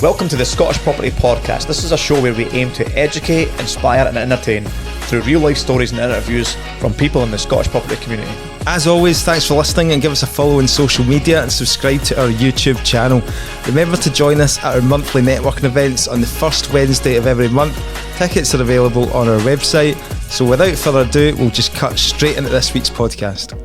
Welcome to the Scottish Property Podcast. This is a show where we aim to educate, inspire and entertain through real life stories and interviews from people in the Scottish property community. As always, thanks for listening, and give us a follow on social media and subscribe to our YouTube channel. Remember to join us at our monthly networking events on the first Wednesday of every month. Tickets are available on our website. So without further ado, we'll just cut straight into this week's podcast.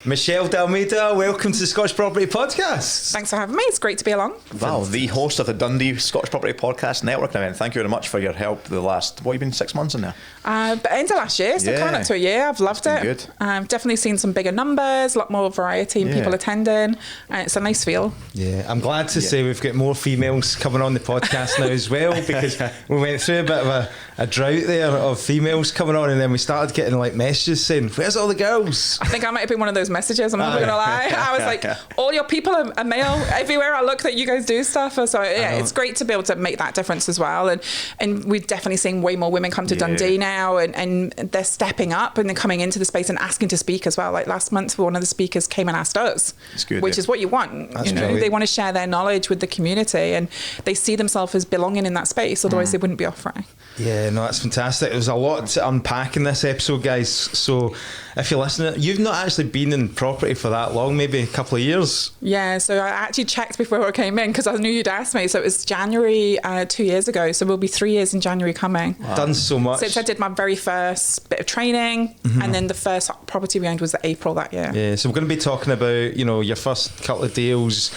Michelle de Almeida, welcome to the Scottish Property Podcast. Thanks for having me. It's great to be along. Val, the host of the Dundee Scottish Property Podcast networking event. Thank you very much for your help the last, what, you've been 6 months in there? But end of last year, so coming up to a year. I've loved it. Good. I've definitely seen some bigger numbers, a lot more variety in people attending. It's a nice feel. Yeah, I'm glad to say we've got more females coming on the podcast now as well, because we went through a bit of a drought there of females coming on, and then we started getting like messages saying, "Where's all the girls?" I think I might have been one of those messages. I'm not going to lie. I was like, all your people are male. Everywhere I look that you guys do stuff. So yeah, it's great to be able to make that difference as well. And we've definitely seen way more women come to Dundee now, and they're stepping up and they're coming into the space and asking to speak as well. Like last month, one of the speakers came and asked us, which is what you want. That's they want to share their knowledge with the community, and they see themselves as belonging in that space. Otherwise, they wouldn't be offering. Yeah, no, that's fantastic. There's a lot to unpack in this episode, guys. So if you're listening, you've not actually been in property for that long, maybe a couple of years. Yeah, so I actually checked before I came in because I knew you'd ask me. So it was January 2 years ago. So we'll be 3 years in January coming. Wow. Done so much. Since I did my very first bit of training, and then the first property we owned was April that year. Yeah, so we're going to be talking about, your first couple of deals,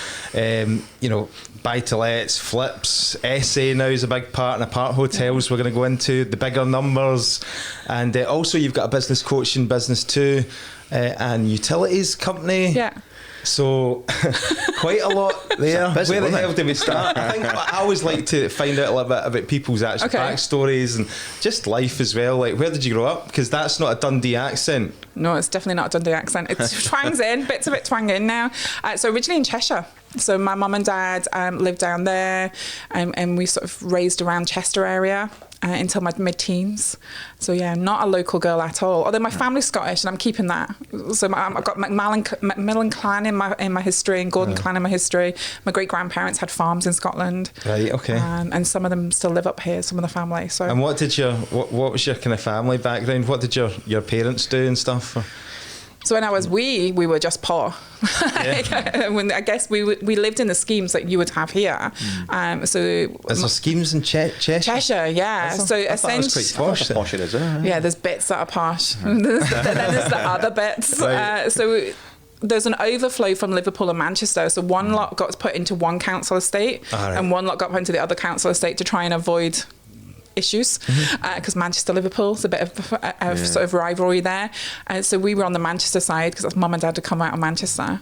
buy-to-lets, flips, SA now is a big part, and apart hotels we're going to go into, the bigger numbers, and also you've got a business coaching business too, and utilities company. Yeah. So quite a lot there. Busy, where the hell do we start? I think I always like to find out a little bit about people's actual backstories and just life as well. Like, where did you grow up? Because that's not a Dundee accent. No, it's definitely not a Dundee accent. It twangs in, bits of it twang in now. So originally in Cheshire. So my mum and dad lived down there, and we sort of raised around Chester area until my mid-teens. So yeah, not a local girl at all. Although my family's Scottish, and I'm keeping that. So I've got Macmillan clan in my history, and Gordon clan in my history. My great grandparents had farms in Scotland. Right. Okay. And some of them still live up here. Some of the family. So. And what was your kind of family background? What did your parents do and stuff? So when I was we were just poor. When I guess we lived in the schemes that you would have here. So is there schemes in Cheshire? Cheshire, yeah. So essentially, quite posh. Posh it is, yeah, there's bits that are posh. Then there's the other bits. Right. So there's an overflow from Liverpool and Manchester. So one lot got put into one council estate, and one lot got put into the other council estate to try and avoid issues, because Manchester Liverpool is a bit of sort of rivalry there, and so we were on the Manchester side because mum and dad had come out of Manchester.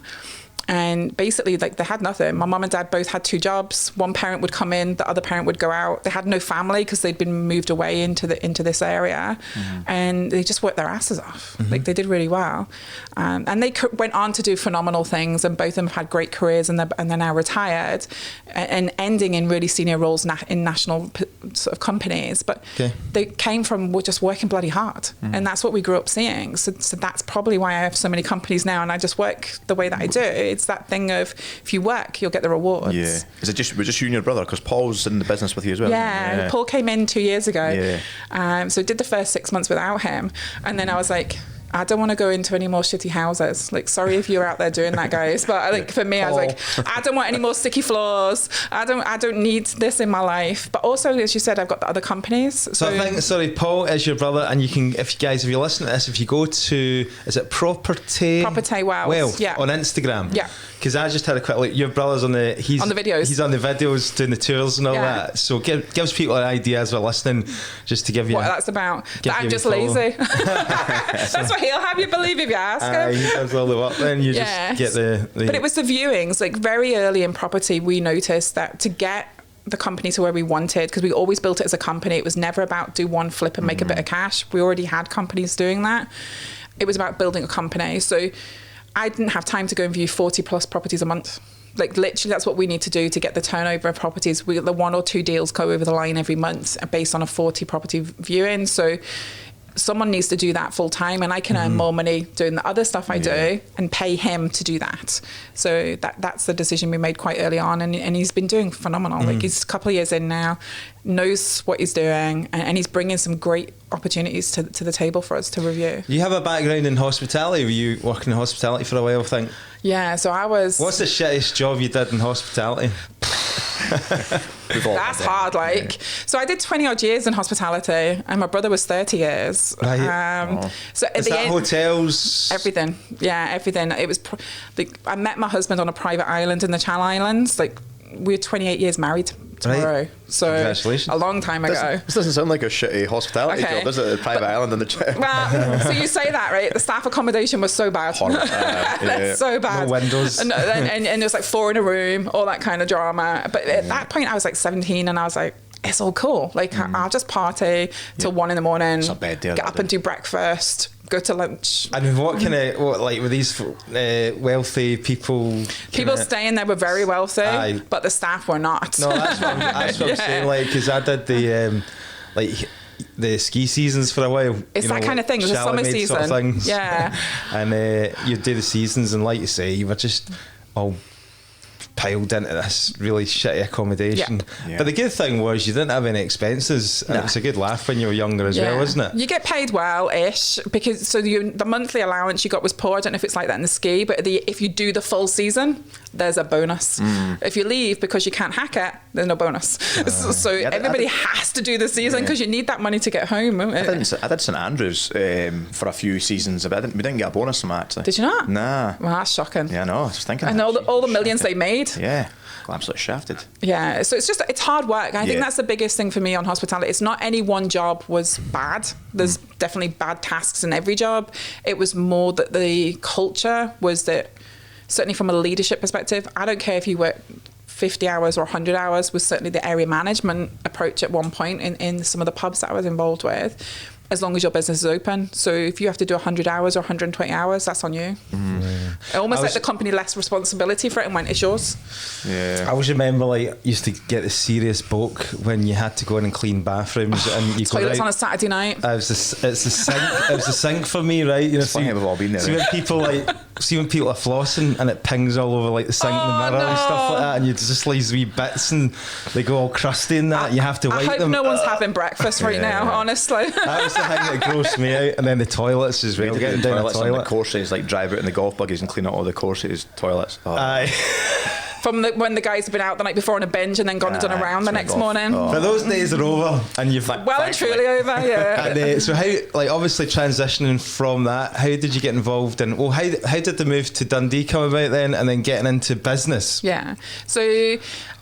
And basically, like, they had nothing. My mum and dad both had 2 jobs. One parent would come in, the other parent would go out. They had no family because they'd been moved away into this area, and they just worked their asses off. Like, they did really well, and they went on to do phenomenal things. And both of them have had great careers, and they're now retired, and ending in really senior roles in national sort of companies. But they came from just working bloody hard, and that's what we grew up seeing. So that's probably why I have so many companies now, and I just work the way that I do. It's that thing of, if you work, you'll get the rewards. Yeah. Is it just you and your brother? Because Paul's in the business with you as well. Yeah. Paul came in 2 years ago. Yeah. So did the first 6 months without him, and then I was like, I don't want to go into any more shitty houses. Like, sorry if you're out there doing that, guys. But like, for me, I was like, I don't want any more sticky floors. I don't need this in my life. But also, as you said, I've got the other companies. So I think, Paul is your brother, and you can, if you listen to this, if you go to, is it Property Wealth on Instagram? Yeah. Because I just had a quick look. Your brother's on the videos. He's on the videos doing the tours and all that. So gives people an idea as we're listening, just to give you what that's about. But I'm just lazy. That's what he'll have you believe if you ask him. He does all the work. Then you just get the. But it was the viewings. Like, very early in property, we noticed that to get the company to where we wanted, because we always built it as a company, it was never about do one flip and make a bit of cash. We already had companies doing that. It was about building a company. So I didn't have time to go and view 40 plus properties a month. Like, literally, that's what we need to do to get the turnover of properties. The 1 or 2 deals go over the line every month based on a 40 property viewing. So someone needs to do that full time, and I can earn more money doing the other stuff I do and pay him to do that. So that's the decision we made quite early on, and he's been doing phenomenal. Like, he's a couple of years in now, knows what he's doing, and he's bringing some great opportunities to the table for us to review. You have a background in hospitality. Were you working in hospitality for a while, I think? Yeah, so I was... What's the shittest job you did in hospitality? That's hard, like. So I did 20 odd years in hospitality, and my brother was 30 years. Right. So at Is the that end, hotels? everything. Yeah, everything. It was, I met my husband on a private island in the Channel Islands. Like, we were 28 years married tomorrow. Right. So Congratulations. a long time ago. This doesn't sound like a shitty hospitality job, does it? A private island in the Cheshire. Well, so you say that, right? The staff accommodation was so bad. That's so bad. No windows. And it was like 4 in a room, all that kind of drama. But at that point, I was like 17, and I was like, it's all cool. Like, I'll just party till 1 in the morning, It's not bad, get up and do breakfast, go to lunch. And what were these wealthy people? People staying there were very wealthy, Aye. but the staff were not. No, that's what I'm saying. Like, because I did the ski seasons for a while. It's that kind of thing. It was a summer chalet-maid season. sort of things. Yeah. And you'd do the seasons, and like you say, you were just all piled into this really shitty accommodation. Yeah. But the good thing was you didn't have any expenses, and it was a good laugh when you were younger as well, wasn't it? You get paid well-ish, because the monthly allowance you got was poor. I don't know if it's like that in the ski, but if you do the full season, there's a bonus. If you leave because you can't hack it, there's no bonus. So everybody has to do the season because you need that money to get home. I did St Andrews for a few seasons, but we didn't get a bonus from it, actually. Did you not? Nah. Well, that's shocking. Yeah, no, I was thinking. And all the millions they made. Yeah, got absolutely shafted. Yeah, so it's hard work. I think that's the biggest thing for me on hospitality. It's not any one job was bad. There's definitely bad tasks in every job. It was more that the culture was that, certainly from a leadership perspective, I don't care if you work 50 hours or 100 hours, was certainly the area management approach at one point in some of the pubs that I was involved with, as long as your business is open. So if you have to do 100 hours or 120 hours, that's on you. Almost like the company less responsibility for it and went, it's yours. Yeah. I always remember, like, used to get the serious bulk when you had to go in and clean bathrooms and you go Toilets right, on a Saturday night. it's the sink. It was the sink for me, right? You know, funny we've all been there. See when people are flossing and it pings all over like the sink and the mirror and stuff like that, and you just leave wee bits and they go all crusty and that. And you have to wipe them. I hope no one's having breakfast right now, honestly. That was the thing that grossed me out. And then the toilets as well. Getting down the toilets toilet. and the courses, like drive out in the golf buggies and clean out all the courses toilets. Aye. From when the guys have been out the night before on a binge and then gone and done a round the next morning. But those days are over, and you've Well and truly over, yeah. And, so how, like, obviously transitioning from that, how did you get involved in? Well, how did the move to Dundee come about then, and then getting into business? Yeah. So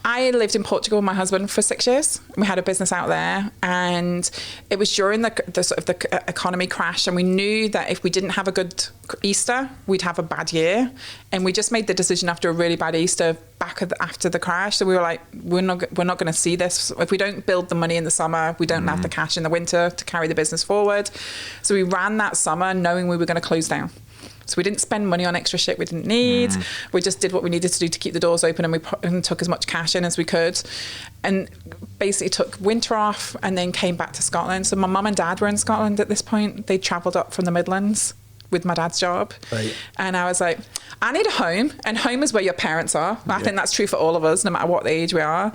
I lived in Portugal with my husband for 6 years. We had a business out there, and it was during the sort of the economy crash, and we knew that if we didn't have a good Easter, we'd have a bad year. And we just made the decision after a really bad Easter after the crash. So we were like, we're not going to see this. If we don't build the money in the summer, we don't have the cash in the winter to carry the business forward. So we ran that summer knowing we were going to close down. So we didn't spend money on extra shit we didn't need. We just did what we needed to do to keep the doors open, and took as much cash in as we could, and basically took winter off and then came back to Scotland. So my mum and dad were in Scotland at this point. They travelled up from the Midlands with my dad's job. Right. And I was like, I need a home, and home is where your parents are. I think that's true for all of us, no matter what age we are.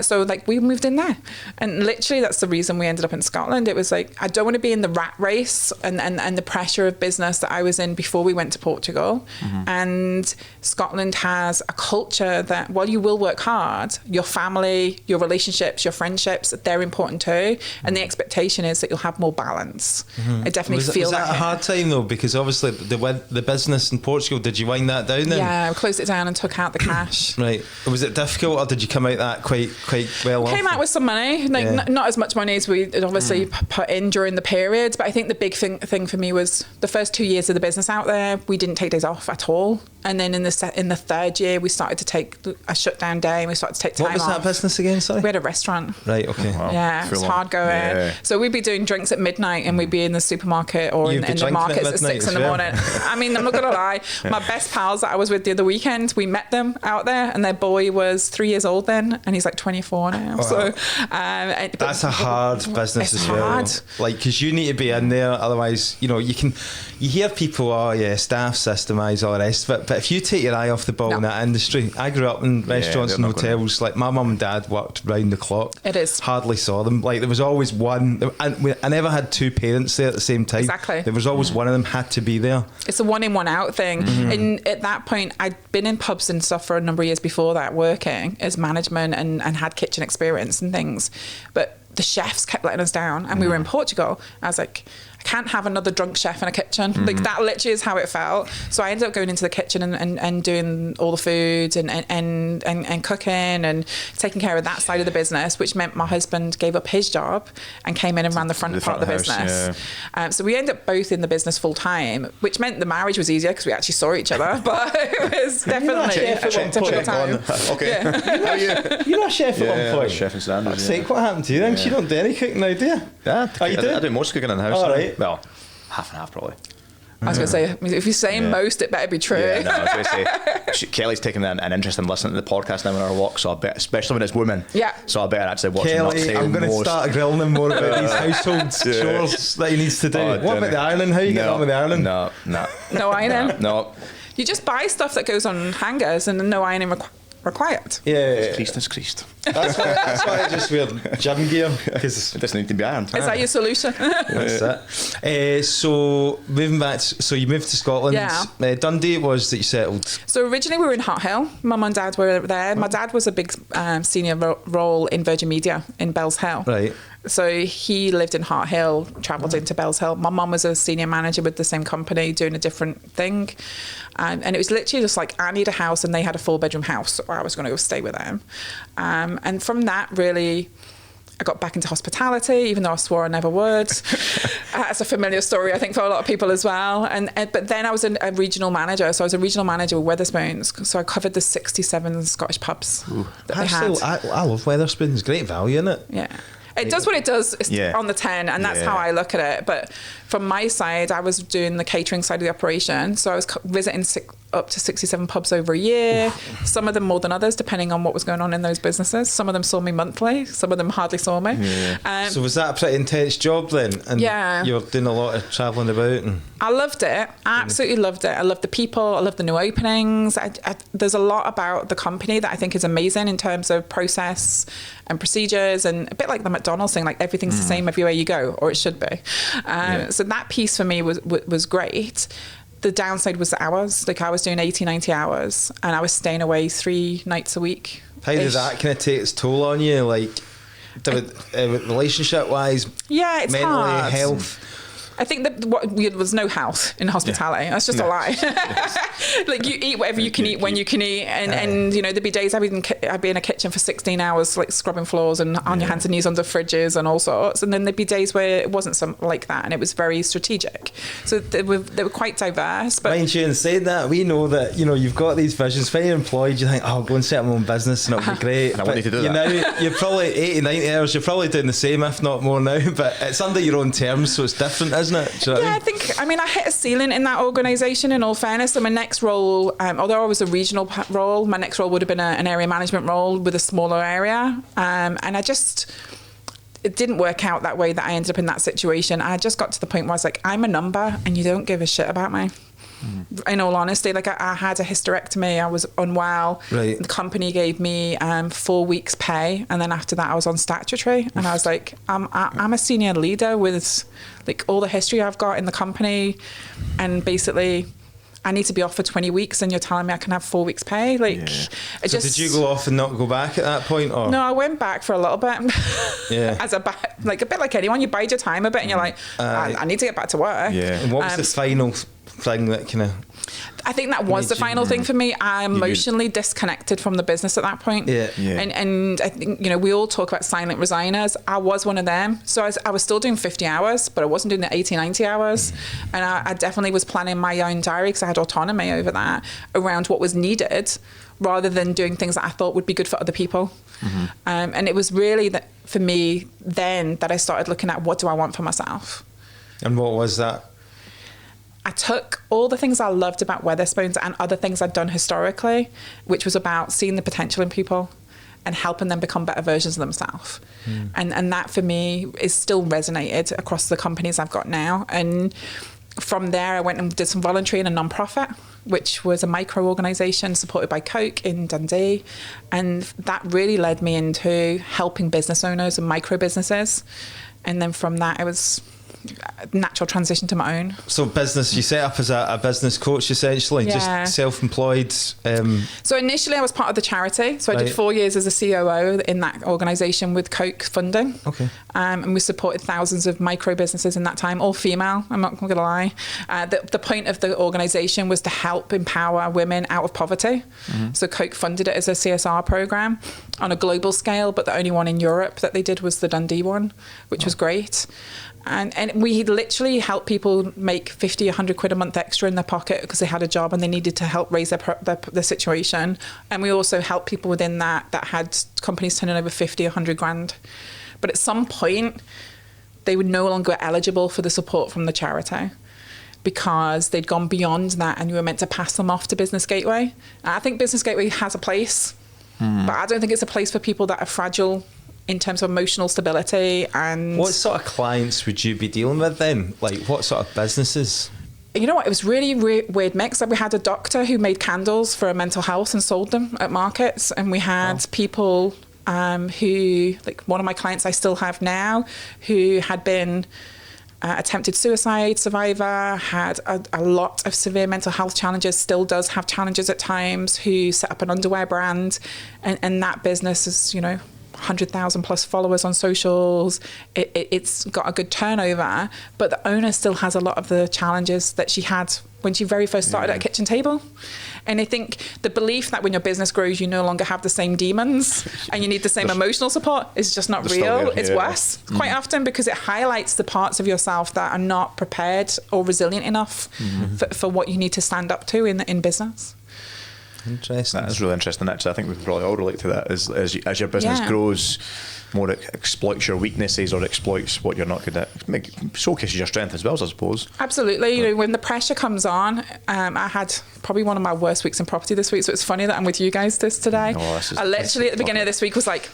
So like we moved in there, and literally that's the reason we ended up in Scotland. It was like, I don't want to be in the rat race and the pressure of business that I was in before we went to Portugal. And Scotland has a culture that while you will work hard, your family, your relationships, your friendships, they're important too. And the expectation is that you'll have more balance. I definitely feel that. Was that a hard time though? Because obviously the business in Portugal, did you wind that down then? Yeah, I closed it down and took out the cash. Right. Was it difficult, or did you come out that quite well off? Came out with some money, like not as much money as we obviously put in during the period, but I think the big thing for me was the first 2 years of the business out there, we didn't take days off at all. And then in the third year, we started to take a shutdown day, and we started to take time off. What was that business again, sorry? We had a restaurant. Right, okay. Wow. Yeah, it was hard going. Yeah. So we'd be doing drinks at midnight, and we'd be in the supermarket or in the markets at 6 in the morning. I mean, I'm not going to lie. My best pals that I was with the other weekend, we met them out there, and their boy was 3 years old then, and he's like 24 now. Wow. So that's a hard business as well. Hard. Like, because you need to be in there, otherwise, you hear people, staff systemize, all the rest of it. But if you take your eye off the ball in that industry, I grew up in restaurants and hotels. Like, my mum and dad worked round the clock. It is. Hardly saw them. Like, there was always one, and I never had two parents there at the same time. Exactly. There was always one of them had to be there. It's a one in, one out thing. And at that point, I'd been in pubs and stuff for a number of years before that, working as management and had kitchen experience and things. But the chefs kept letting us down, and we were in Portugal. I was like, I can't have another drunk chef in a kitchen. Like, that literally is how it felt. So I ended up going into the kitchen and doing all the food and cooking and taking care of that side of the business, which meant my husband gave up his job and came in and ran the front part of the business. Yeah. So we ended up both in the business full time, which meant the marriage was easier because we actually saw each other. But it was definitely a difficult time. Okay. Yeah. You're not a chef at one point. Chef in Sanders. What happened to you then? You don't do any cooking now, do you? Yeah, I do most cooking in the house. All right. Well, half and half probably. I was going to say, if you're saying most, it better be true. Yeah, no, I was going to say, Kelly's taking an interest in listening to the podcast now on our walk, so I bet, especially when it's women. Yeah. So I better actually watch Kelly, I'm going to start grilling him more about these household chores that he needs to do. What about the ironing? How are you getting on with the ironing? No. No ironing? No. You just buy stuff that goes on hangers and no ironing required. Yeah. It's creased. That's why I just wear gym gear, because it doesn't need to be ironed. Is that your solution? That's it. So moving back, so you moved to Scotland. Yeah. Dundee was that you settled. So originally we were in Hart Hill. Mum and Dad were there. My dad was a big senior role in Virgin Media in Bells Hill. Right. So he lived in Hart Hill, travelled into Bells Hill. My mum was a senior manager with the same company doing a different thing. And it was literally just like, I need a house, and they had a 4-bedroom house, so I was going to go stay with them. And from that, really, I got back into hospitality, even though I swore I never would. That's a familiar story, I think, for a lot of people as well. But then I was a regional manager. So I was a regional manager with Wetherspoons. So I covered the 67 Scottish pubs that they had. I love Wetherspoons. Great value in it. Yeah. It does what it does on the 10, and that's how I look at it. But from my side, I was doing the catering side of the operation. So I was visiting up to 67 pubs over a year, some of them more than others, depending on what was going on in those businesses. Some of them saw me monthly, some of them hardly saw me. Yeah. So was that a pretty intense job then? And you were doing a lot of travelling about? I loved it. I absolutely loved it. I loved the people. I loved the new openings. There's a lot about the company that I think is amazing in terms of process and procedures, and a bit like the McDonald's thing, like everything's the same everywhere you go, or it should be. So that piece for me was great. The downside was the hours. Like, I was doing 80, 90 hours, and I was staying away 3 nights a week. How does that kind of take its toll on you? Like, relationship wise, it's mentally, hard. health? I think that there was no health in hospitality. That's just a lie. Like, you eat whatever you can eat when you can eat, and there'd be days I'd be in a kitchen for 16 hours, like scrubbing floors and on your hands and knees under fridges and all sorts. And then there'd be days where it wasn't something like that, and it was very strategic. So they were quite diverse. But mind you, in saying that, we know that you've got these visions. When you're employed, you think, I'll go and set my own business and it'll be great. And I want you to do that. Now you're probably 80, 90 hours. You're probably doing the same, if not more now. But it's under your own terms, so it's different, isn't it? Do you know what I mean? I hit a ceiling in that organisation, in all fairness. So my next role, although I was a regional role, my next role would have been an area management role with a smaller area. And it didn't work out that way, that I ended up in that situation. I just got to the point where I was like, I'm a number and you don't give a shit about me. In all honesty, like, I had a hysterectomy, I was unwell. Right. The company gave me 4 weeks pay, and then after that I was on statutory, and I was like, I'm a senior leader with like all the history I've got in the company, and basically I need to be off for 20 weeks and you're telling me I can have 4 weeks pay? Like, so did you go off and not go back at that point? Or? No, I went back for a little bit. As a bit like anyone, you bide your time a bit and you're like, I need to get back to work. And what was the final thing that kind of... I think that was the final thing for me. I emotionally disconnected from the business at that point. Yeah. And I think, we all talk about silent resigners. I was one of them. So I was still doing 50 hours, but I wasn't doing the 80, 90 hours. And I definitely was planning my own diary because I had autonomy over that, around what was needed, rather than doing things that I thought would be good for other people. And it was really that for me then that I started looking at, what do I want for myself? And what was that? I took all the things I loved about Wetherspoons and other things I'd done historically, which was about seeing the potential in people and helping them become better versions of themselves. And that for me is still resonated across the companies I've got now. And from there, I went and did some voluntary in a non-profit, which was a micro organisation supported by Coke in Dundee. And that really led me into helping business owners and micro businesses. And then from that, it was natural transition to my own. So business, you set up as a business coach essentially, just self-employed. So initially I was part of the charity. So I did 4 years as a COO in that organisation with Coke funding. Okay. And we supported thousands of micro businesses in that time, all female, I'm not going to lie. The point of the organisation was to help empower women out of poverty. So Coke funded it as a CSR programme on a global scale, but the only one in Europe that they did was the Dundee one, which was great. And we literally helped people make 50, 100 quid a month extra in their pocket because they had a job and they needed to help raise their situation. And we also helped people within that had companies turning over 50, 100 grand. But at some point, they were no longer eligible for the support from the charity because they'd gone beyond that and you were meant to pass them off to Business Gateway. And I think Business Gateway has a place, but I don't think it's a place for people that are fragile in terms of emotional stability. And what sort of clients would you be dealing with then? Like what sort of businesses? You know what, it was really weird mix. We had a doctor who made candles for mental health and sold them at markets, and we had people who, like one of my clients I still have now, who had been attempted suicide survivor, had a lot of severe mental health challenges, still does have challenges at times, who set up an underwear brand, and that business is, 100,000 plus followers on socials. It's got a good turnover, but the owner still has a lot of the challenges that she had when she very first started at a kitchen table. And I think the belief that when your business grows, you no longer have the same demons and you need the same emotional support is just not real. It's worse quite often, because it highlights the parts of yourself that are not prepared or resilient enough for what you need to stand up to in business. Interesting. That is really interesting. Actually, I think we can probably all relate to that. As your business grows, more it exploits your weaknesses or exploits what you're not good at. Showcases your strength as well, I suppose. Absolutely. When the pressure comes on, I had probably one of my worst weeks in property this week. So it's funny that I'm with you guys today. I literally at the beginning of this week was like,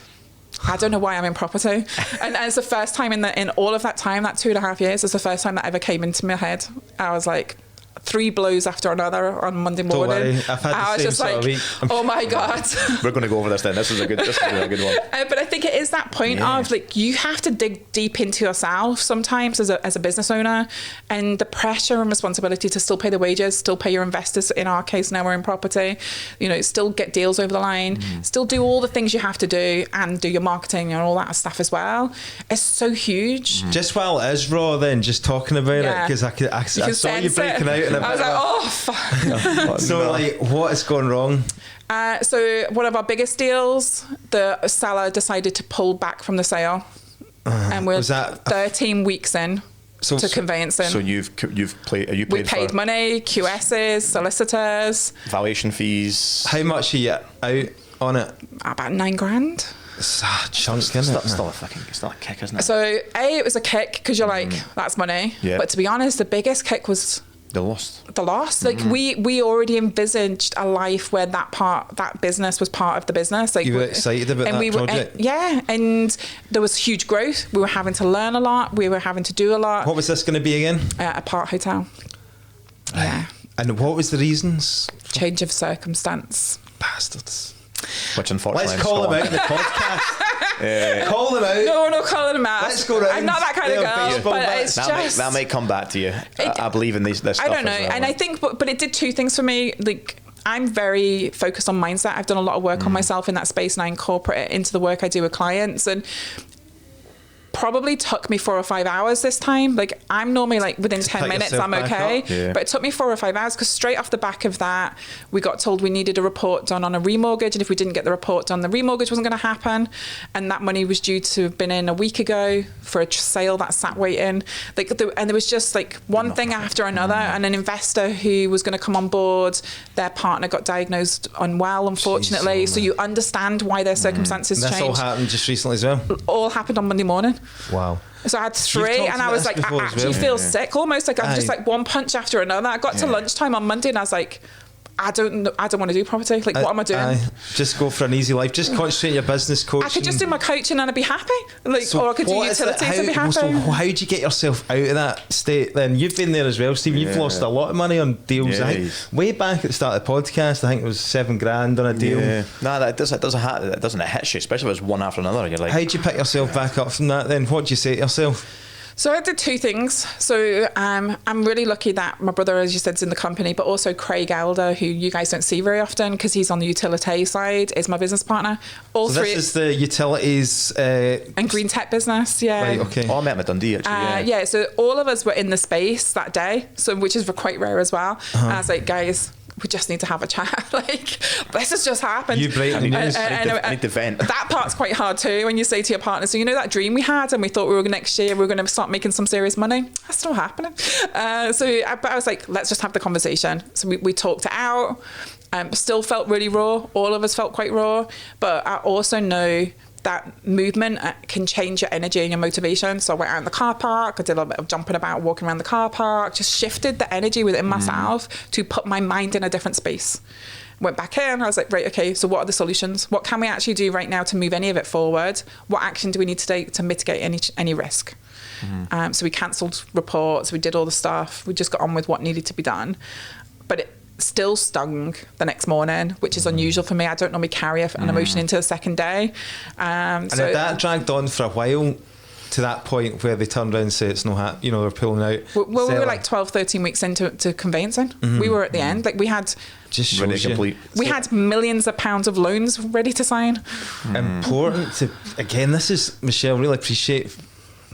I don't know why I'm in property. And it's the first time in all of that time, that 2.5 years, it's the first time that ever came into my head. I was like, 3 blows after another on Monday morning. Don't worry, I've had the same sort of week. Oh my God. We're going to go over this then. This is a good one. But I think it is that point of like, you have to dig deep into yourself sometimes as a business owner, and the pressure and responsibility to still pay the wages, still pay your investors. In our case now we're in property, still get deals over the line, still do all the things you have to do, and do your marketing and all that stuff as well. It's so huge. Just while it is raw then, just talking about it, because I saw you breaking out. I was like, oh, fuck. So, like, what is going wrong? So, one of our biggest deals, the seller decided to pull back from the sale. And we're 13 weeks in to conveyancing. So, we paid money, QSs, solicitors. Valuation fees. How much are you out on it? About $9,000. It's a chunk, isn't it? It's not a kick, isn't it? So, it was a kick because you're like, that's money. Yeah. But to be honest, the biggest kick was the loss. Like we already envisaged a life where that business was part of the business. Like, you were excited about that project? And there was huge growth. We were having to learn a lot. We were having to do a lot. What was this going to be again? A part hotel. Yeah. And what was the reasons? Change of circumstance. Bastards. Which unfortunately, let's call him out in the podcast. Call him out. No, we're not calling him out. Let's go round. I'm not that kind of girl, but it's that may come back to you. I believe in this stuff. I don't know, well. and I think, but it did 2 things for me. Like, I'm very focused on mindset. I've done a lot of work on myself in that space, and I incorporate it into the work I do with clients. And probably took me 4 or 5 hours this time. Like, I'm normally like within 10 minutes, I'm okay. Yeah. But it took me 4 or 5 hours because straight off the back of that, we got told we needed a report done on a remortgage. And if we didn't get the report done, the remortgage wasn't going to happen. And that money was due to have been in a week ago for a sale that sat waiting. Like, and there was just like one thing after another. And an investor who was going to come on board, their partner got diagnosed unwell, unfortunately. So you understand why their circumstances changed. That's all happened just recently as well? All happened on Monday morning. Wow. So I had 3 and I was like, I actually feel sick, almost like I'm just like one punch after another. I got to lunchtime on Monday and I was like, I don't want to do property. Like, what am I doing? Just go for an easy life. Just concentrate on your business coaching. I could just do my coaching and I'd be happy. Like, or I could do utilities and be happy. So how do you get yourself out of that state then? You've been there as well, Stephen. You've lost a lot of money on deals. I think way back at the start of the podcast, I think it was $7,000 on a deal. Yeah. No, that doesn't hit you, especially if it's one after another. You're like, how do you pick yourself back up from that then? What do you say to yourself? So I did 2 things. So I'm really lucky that my brother, as you said, is in the company, but also Craig Elder, who you guys don't see very often because he's on the utility side, is my business partner. So this is the utilities and green tech business. Yeah. Right, okay. Oh, I met him at Dundee actually. Yeah. So all of us were in the space that day, so which is quite rare as well. And I was like, guys, we just need to have a chat. Like, this has just happened. You break the news. I need to vent. That part's quite hard too when you say to your partner, so you know that dream we had and we thought next year we were going to start making some serious money? That's still happening. But I was like, let's just have the conversation. So we talked it out. Still felt really raw. All of us felt quite raw. But I also know that movement can change your energy and your motivation. So I went out in the car park, I did a little bit of jumping about, walking around the car park, just shifted the energy within myself to put my mind in a different space. Went back in, I was like, right, okay, so what are the solutions? What can we actually do right now to move any of it forward? What action do we need to take to mitigate any risk? So we cancelled reports, we did all the stuff, we just got on with what needed to be done. But it still stung the next morning, which is unusual for me. I don't normally carry an emotion into the second day. And so that dragged on for a while to that point where they turned around and said it's no they're pulling out. Well, we were like 12, 13 weeks into conveyancing. We were at the end. Like we had had millions of pounds of loans ready to sign. Important to, again, this is, Michelle, really appreciate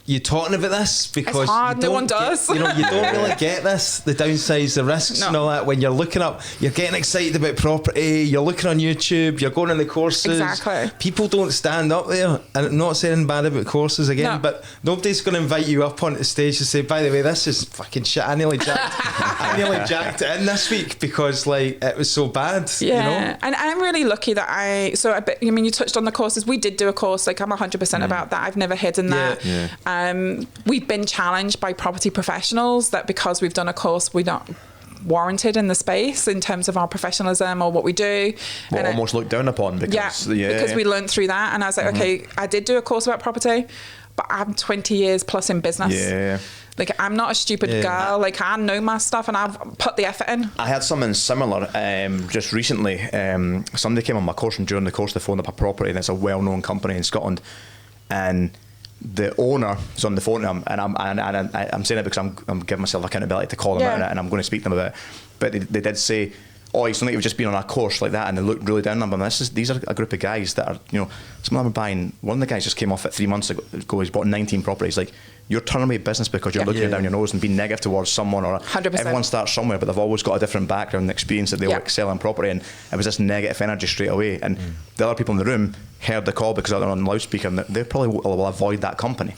you talking about this because it's hard, no one does. You don't really get this, the downsides, the risks and all that. When you're looking up, you're getting excited about property, you're looking on YouTube, you're going on the courses. Exactly. People don't stand up there, and I'm not saying bad about courses again, but nobody's going to invite you up onto the stage to say, by the way, this is fucking shit. I nearly jacked it in this week because like it was so bad. Yeah, and I'm really lucky that you touched on the courses. We did do a course. Like I'm 100% about that. I've never hidden that. Yeah. We've been challenged by property professionals that because we've done a course, we're not warranted in the space in terms of our professionalism or what we do. Well, almost looked down upon because we learned through that. And I was like, okay, I did do a course about property, but I'm 20 years plus in business. Yeah. Like I'm not a stupid girl. Like I know my stuff and I've put the effort in. I had something similar just recently. Somebody came on my course and during the course they phoned up a property and it's a well-known company in Scotland, and the owner is on the phone to him, and I'm saying it because I'm giving myself accountability to call him out on it, and I'm going to speak to them about it. But they did say, oh, it's not like you've just been on a course like that, and they looked really down on them. These are a group of guys that are, some of them are buying. One of the guys just came off it 3 months ago. He's bought 19 properties. Like, you're turning away business because you're looking down your nose and being negative towards someone, or 100%. Everyone starts somewhere, but they've always got a different background and experience that they'll excel in property, and it was this negative energy straight away. And the other people in the room heard the call because they're on loudspeaker, and they probably will avoid that company.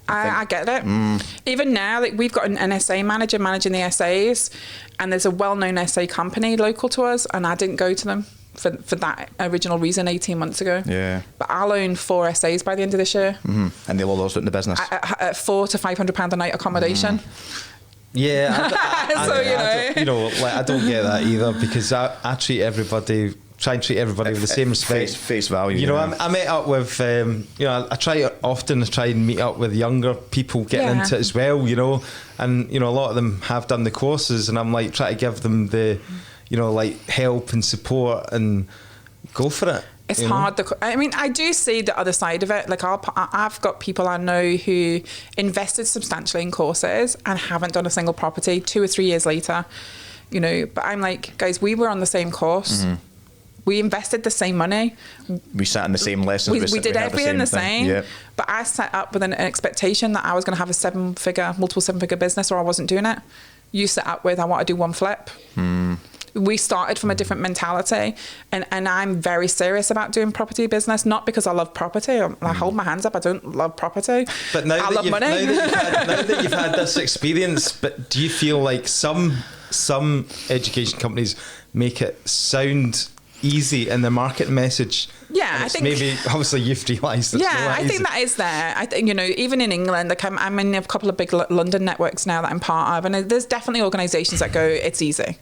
I get it. Even now, like we've got an SA manager managing the SAs, and there's a well-known SA company local to us, and I didn't go to them for that original reason 18 months ago. Yeah. But I'll own 4 SAs by the end of this year. And they'll all those in the business. At £400 to £500 a night accommodation. Yeah. I don't get that either because I treat everybody. Try and treat everybody with the same respect. Face value. I met up with, I try and meet up with younger people getting into it as well, and, a lot of them have done the courses and I'm like, try to give them the, help and support and go for it. It's hard. I do see the other side of it. Like I've got people I know who invested substantially in courses and haven't done a single property 2 or 3 years later, but I'm like, guys, we were on the same course. We invested the same money. We sat in the same lessons. We did everything the same. Yep. But I set up with an expectation that I was going to have a multiple seven-figure business, or I wasn't doing it. You set up with, I want to do one flip. We started from a different mentality, and I'm very serious about doing property business, not because I love property. I hold my hands up, I don't love property. But now I love money. Now that you've had this experience, but do you feel like some education companies make it sound easy in the market message? Yeah, I think maybe obviously you've realised it's I think that is there. I think, even in England, like I'm in a couple of big London networks now that I'm part of, and there's definitely organisations that go, it's easy.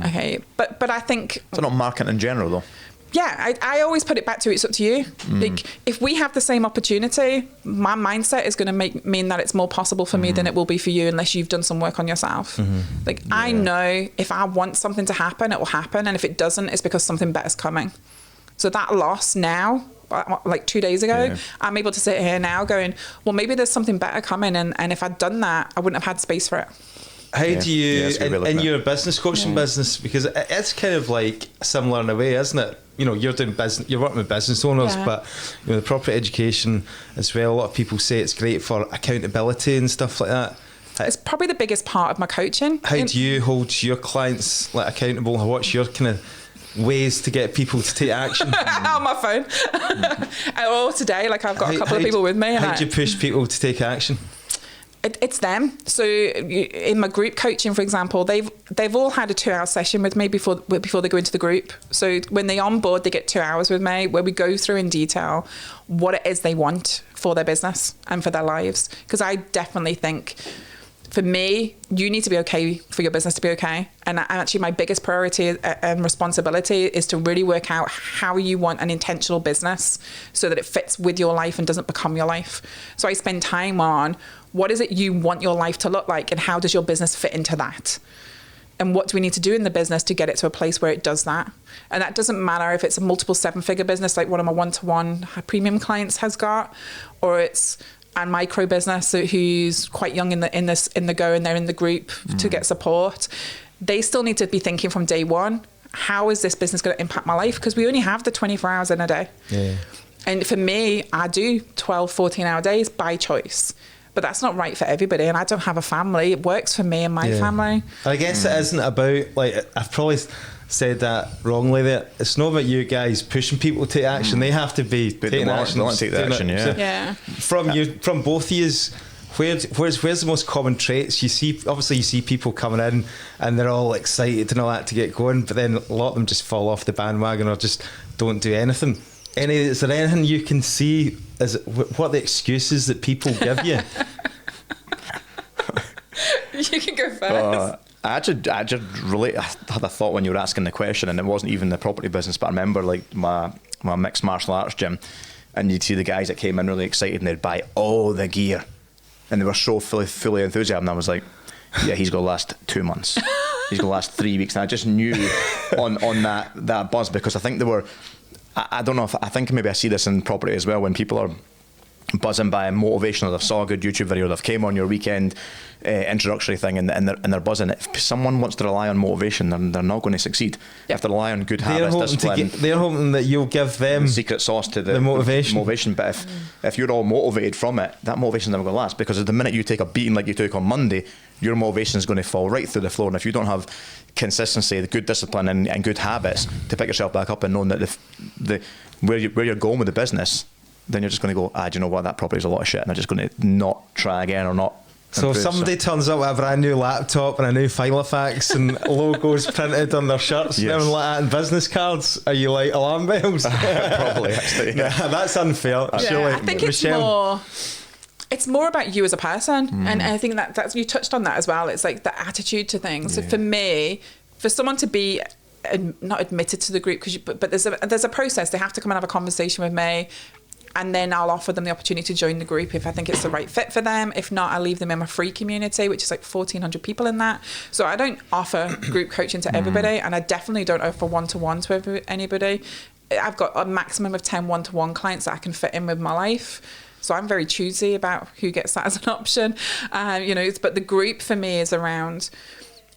Okay, but I think it's not marketing in general though. Yeah, I always put it back to it's up to you. Like, if we have the same opportunity, my mindset is going to mean that it's more possible for me than it will be for you unless you've done some work on yourself. I know if I want something to happen, it will happen. And if it doesn't, it's because something better's coming. So that loss now, like 2 days ago, I'm able to sit here now going, well, maybe there's something better coming. And if I'd done that, I wouldn't have had space for it. How do you, in your business coaching business, because it's kind of like similar in a way, isn't it? You're doing business, you're working with business owners, but the property education as well, a lot of people say it's great for accountability and stuff like that. It's probably the biggest part of my coaching. How do you hold your clients accountable? What's your kind of ways to get people to take action? On my phone. Or today, I've got a couple of people with me. How do you push people to take action? It's them. So in my group coaching, for example, they've all had a 2-hour session with me before they go into the group. So when they onboard, they get 2 hours with me where we go through in detail what it is they want for their business and for their lives. Because I definitely think, for me, you need to be okay for your business to be okay. And actually my biggest priority and responsibility is to really work out how you want an intentional business so that it fits with your life and doesn't become your life. So I spend time on what is it you want your life to look like and how does your business fit into that? And what do we need to do in the business to get it to a place where it does that? And that doesn't matter if it's a multiple 7-figure business like one of my one-to-one premium clients has got, or it's a micro business who's quite young in the go and they're in the group to get support. They still need to be thinking from day one, how is this business going to impact my life? Because we only have the 24 hours in a day. Yeah. And for me, I do 12, 14-hour days by choice. But that's not right for everybody, and I don't have a family. It works for me and my family. I guess it isn't about, I've probably said that wrongly there. It's not about you guys pushing people to take action. They have to be taking action. They want to take the action, From both of you, where's the most common traits you see? Obviously, you see people coming in and they're all excited and all that to get going, but then a lot of them just fall off the bandwagon or just don't do anything. Is there anything you can see as what the excuses that people give you? You can go first. I just relate. I had a thought when you were asking the question, and it wasn't even the property business, but I remember my mixed martial arts gym, and you'd see the guys that came in really excited and they'd buy all the gear, and they were so fully enthusiastic. And I was like, yeah, he's going to last 2 months. He's going to last 3 weeks. And I just knew on that buzz, because I think they were. I don't know if I think maybe I see this in property as well, when people are buzzing by motivation, or they've saw a good YouTube video, or they've came on your weekend introductory thing and they're buzzing. If someone wants to rely on motivation, they're not going to succeed. You have to rely on good habits, discipline. They're hoping that you'll give them the secret sauce to the motivation. But if you're all motivated from it, that motivation's never going to last, because the minute you take a beating like you took on Monday, your motivation is going to fall right through the floor. And if you don't have consistency, the good discipline and good habits to pick yourself back up and knowing that where you're going with the business, then you're just going to go, do you know what, that property is a lot of shit, and I'm just going to not try again or not. So if somebody turns up with a brand new laptop and a new Filofax and logos printed on their shirts and everything like that, and business cards, are you like alarm bells? Probably, actually. Yeah, that's unfair. I think it's more about you as a person, and I think that's you touched on that as well. It's like the attitude to things. So for me, for someone to be not admitted to the group, but there's a process. They have to come and have a conversation with me, and then I'll offer them the opportunity to join the group if I think it's the right fit for them. If not, I leave them in my free community, which is like 1,400 people in that. So I don't offer group coaching to everybody, and I definitely don't offer one-to-one to anybody. I've got a maximum of 10 one-to-one clients that I can fit in with my life. So I'm very choosy about who gets that as an option. But the group for me is around,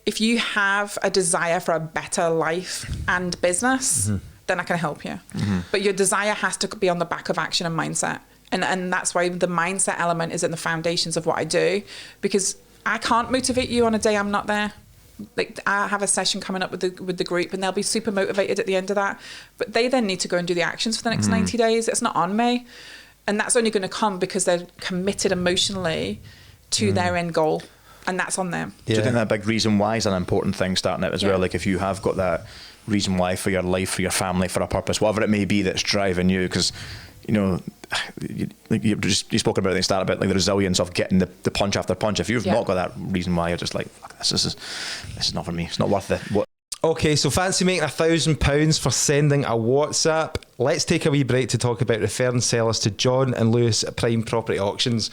if you have a desire for a better life and business, then I can help you. But your desire has to be on the back of action and mindset. And that's why the mindset element is in the foundations of what I do, because I can't motivate you on a day I'm not there. Like, I have a session coming up with the group, and they'll be super motivated at the end of that, but they then need to go and do the actions for the next 90 days. It's not on me. And that's only going to come because they're committed emotionally to their end goal, and that's on them. Do you think that big reason why is an important thing starting out as well? Like, if you have got that reason why for your life, for your family, for a purpose, whatever it may be that's driving you, because, you know, you spoke about at the start about like the resilience of getting the punch after punch. If you've not got that reason why, you're just like, fuck, this is not for me. It's not worth it. Okay, so fancy making £1,000 for sending a WhatsApp? Let's take a wee break to talk about referring sellers to John and Lewis at Prime Property Auctions.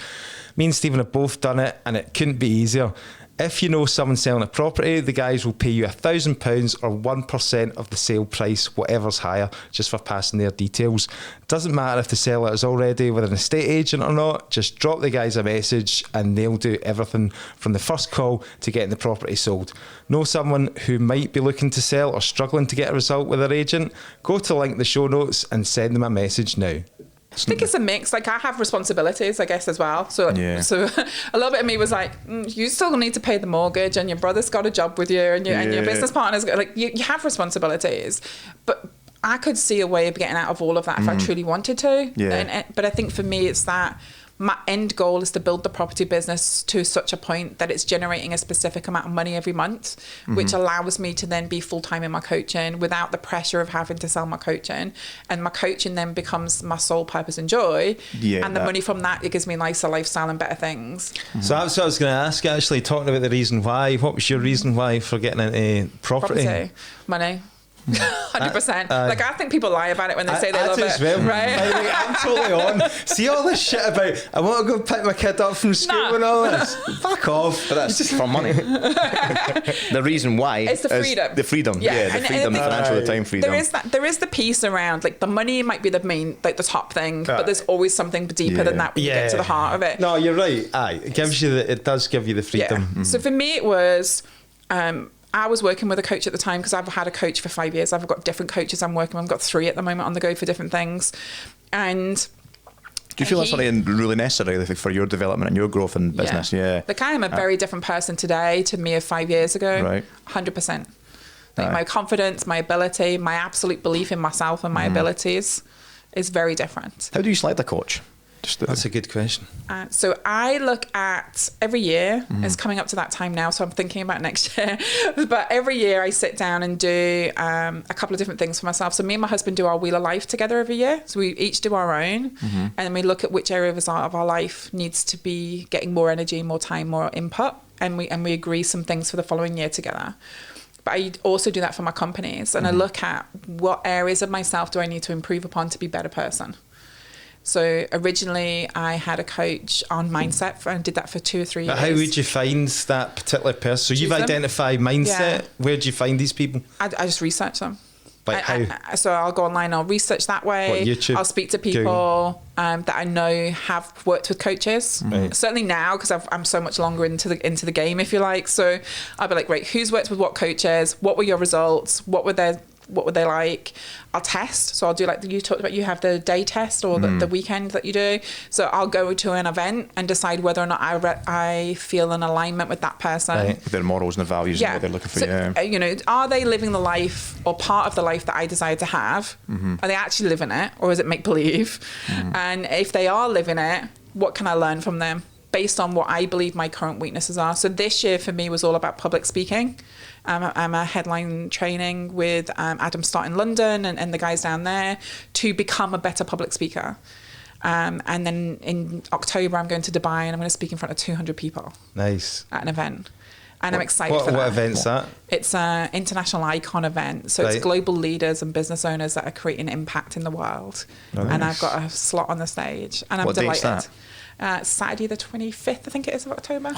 Me and Stephen have both done it, and it couldn't be easier. If you know someone selling a property, the guys will pay you £1,000 or 1% of the sale price, whatever's higher, just for passing their details. Doesn't matter if the seller is already with an estate agent or not, just drop the guys a message and they'll do everything from the first call to getting the property sold. Know someone who might be looking to sell or struggling to get a result with their agent? Go to the link in the show notes and send them a message now. I think it's a mix. Like, I have responsibilities, I guess, as well. So so a little bit of me was like, you still need to pay the mortgage, and your brother's got a job with you, and your business partner's got, like, you have responsibilities. But I could see a way of getting out of all of that if I truly wanted to. But I think for me, it's that my end goal is to build the property business to such a point that it's generating a specific amount of money every month, which allows me to then be full-time in my coaching without the pressure of having to sell my coaching. And my coaching then becomes my sole purpose and joy. And the money from that, it gives me a nicer lifestyle and better things. So that's what I was going to ask, actually, talking about the reason why. What was your reason why for getting into property? Money. 100%. Like, I think people lie about it when they say they love it. Well. Right? By the way, I'm totally on. See all this shit about, I want to go pick my kid up from school and all this. Fuck off. But that's just for money. The reason why it's the freedom. The freedom. Yeah, the freedom, the financial, the time freedom. There is the piece around, like, the money might be the main, like, the top thing, but there's always something deeper than that when you get to the heart of it. No, you're right. It does give you the freedom. So for me, it was, I was working with a coach at the time because I've had a coach for 5 years. I've got different coaches I'm working with. I've got 3 at the moment on the go for different things. And do you feel that's something really necessary for your development and your growth in business? Like, I am a very different person today to me of 5 years ago. Right. 100%. Like, my confidence, my ability, my absolute belief in myself and my abilities is very different. How do you select a coach? That's a good question. So I look at every year, it's coming up to that time now, so I'm thinking about next year. But every year I sit down and do a couple of different things for myself. So me and my husband do our Wheel of Life together every year. So we each do our own, and then we look at which area of our life needs to be getting more energy, more time, more input, and we agree some things for the following year together. But I also do that for my companies, and I look at what areas of myself do I need to improve upon to be a better person. So originally I had a coach on mindset and did that for 2 or 3 years. But how would you find that particular person? So you've identified mindset. Yeah. Where do you find these people? I just research them. Like how? So I'll go online, I'll research that way. What, YouTube? I'll speak to people that I know have worked with coaches. Right. Certainly now, because I'm so much longer into the game, if you like. So I'll be like, right, who's worked with what coaches? What were your results? What were they like? I'll test. So I'll do, like you talked about, you have the day test or the weekend that you do. So I'll go to an event and decide whether or not I feel an alignment with that person. Right. Their morals and the values and what they're looking for. So, you know, are they living the life or part of the life that I desire to have? Are they actually living it, or is it make believe? And if they are living it, what can I learn from them based on what I believe my current weaknesses are? So this year for me was all about public speaking. I'm a headline training with Adam Stott in London and the guys down there to become a better public speaker. And then in October, I'm going to Dubai and I'm going to speak in front of 200 people. Nice. At an event. And I'm excited for that. What event's that? It's an international icon event. So it's global leaders and business owners that are creating impact in the world. Oh, nice. And I've got a slot on the stage. And I'm delighted. Saturday the 25th, I think it is, of October.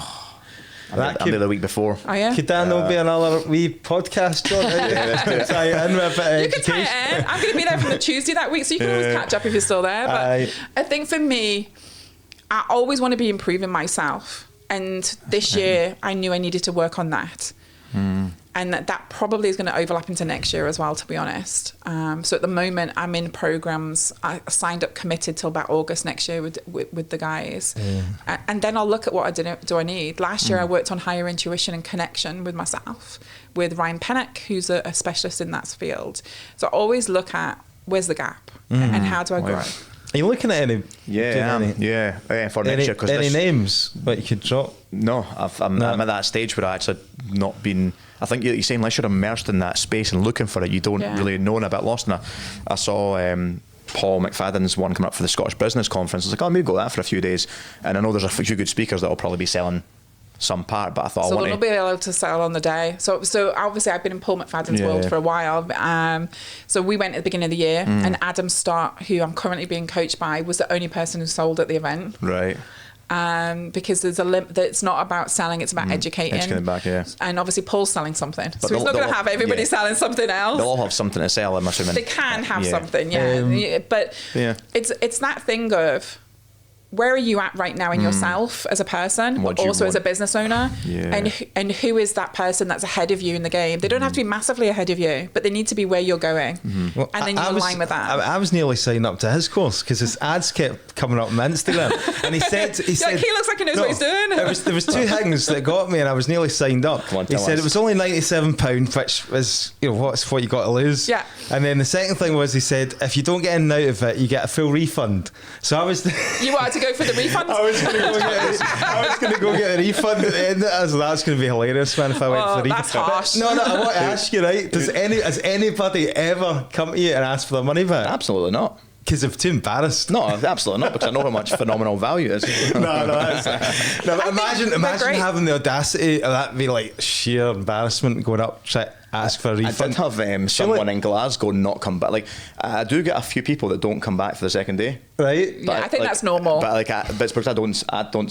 I'll be the week before. Oh, yeah? Could that not be another wee podcast, John? Tie it in with a bit of education. You can tie it in. I'm going to be there from the Tuesday that week, so you can always catch up if you're still there. But I think for me, I always want to be improving myself. And this year, I knew I needed to work on that. And that probably is going to overlap into next year as well, to be honest. So at the moment, I'm in programs. I signed up, committed till about August next year with the guys. And then I'll look at what do I need. Last year, I worked on higher intuition and connection with myself, with Ryan Pennock, who's a specialist in that field. So I always look at where's the gap and how do I grow. Are you looking at any? For next year. Any names that you could drop? No, I'm at that stage where I actually not been. I think you're saying unless you're immersed in that space and looking for it, you don't really know, and a bit lost. And I saw Paul McFadden's one coming up for the Scottish Business Conference. I was like, oh, maybe go that for a few days. And I know there's a few good speakers that will probably be selling some part, but I thought so they'll be able to sell on the day. So obviously I've been in Paul McFadden's world for a while. So we went at the beginning of the year, and Adam Stott, who I'm currently being coached by, was the only person who sold at the event. Right. Because there's it's not about selling, it's about educating. And obviously Paul's selling something, but so he's not going to have everybody selling something else. They'll all have something to sell, I'm assuming. They can have something, but it's that thing of, where are you at right now in yourself as a person, but also as a business owner? And who is that person that's ahead of you in the game? They don't have to be massively ahead of you, but they need to be where you're going. Well, and then you align with that. I was nearly signed up to his course because his ads kept coming up on my Instagram. And he said, he looks like he knows what he's doing. There was two things that got me, and I was nearly signed up. He said it was only £97, which was, what's what you got to lose. Yeah. And then the second thing was, he said, if you don't get in and out of it, you get a full refund. So I was... You wanted to go for the refund? I was going to go get a refund at the end of it. So that's going to be hilarious, man, if I went for the refund. That's harsh. No, I want to ask you, right? Has anybody ever come to you and asked for their money back? Absolutely not. Because I'm too embarrassed. No, absolutely not, because I know how much phenomenal value it is. Imagine having the audacity of that, be like sheer embarrassment going up to ask for a refund. I did have someone in Glasgow not come back. Like, I do get a few people that don't come back for the second day. Right? Yeah, I think that's normal. But but it's because I don't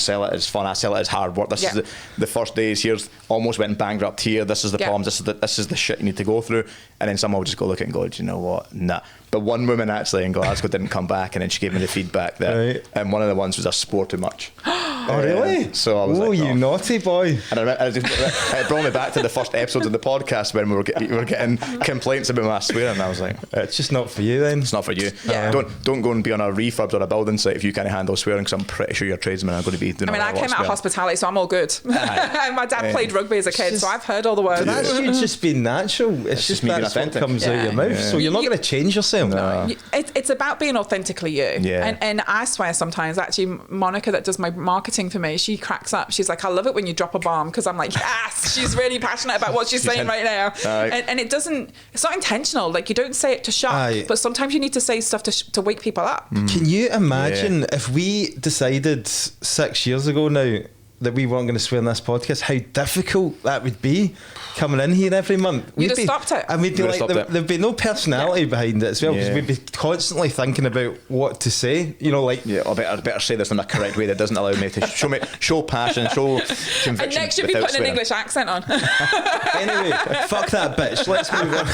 sell it as fun. I sell it as hard work. This is the first days. Here's almost went bankrupt here. This is the problems. This is the shit you need to go through. And then someone will just go look at it and go, do you know what? Nah. But one woman actually in Glasgow didn't come back, and then she gave me the feedback that, and one of the ones was I swore too much. Oh, really? So I was like, you naughty boy. And it brought me back to the first episodes of the podcast when we were getting complaints about my swearing, and I was like, it's just not for you then. It's not for you. Yeah. Don't go and be on a refurbs or a building site if you can't handle swearing, because I'm pretty sure your tradesmen are going to be doing I came out of hospitality, so I'm all good. My dad played rugby as a kid, so I've heard all the words. That's you just being natural. It's just that's what comes out of your mouth. So you're not going to change yourself. No. It's about being authentically you. Yeah. And I swear sometimes, actually, Monica that does my marketing for me, she cracks up. She's like, I love it when you drop a bomb, because I'm like, yes, she's really passionate about what she's saying right now. And it's not intentional. Like, you don't say it to shock, but sometimes you need to say stuff to wake people up. Can you imagine if we decided 6 years ago now that we weren't going to swear in this podcast, how difficult that would be coming in here every month? You'd have stopped it. And we'd be like, there'd be no personality behind it as well, because we'd be constantly thinking about what to say, I better say this in a correct way that doesn't allow me to show passion, show conviction. And next you'll be putting an English accent on. Anyway, fuck that bitch, let's move on.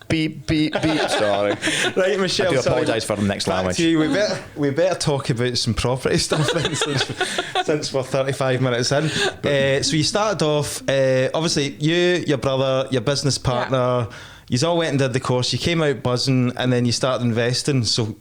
Beep. Sorry. Right, Michelle. I do apologise for the next language. We better talk about some property stuff since we're 35 minutes in. So you started off, obviously, your brother, your business partner, you all went and did the course, you came out buzzing, and then you started investing. So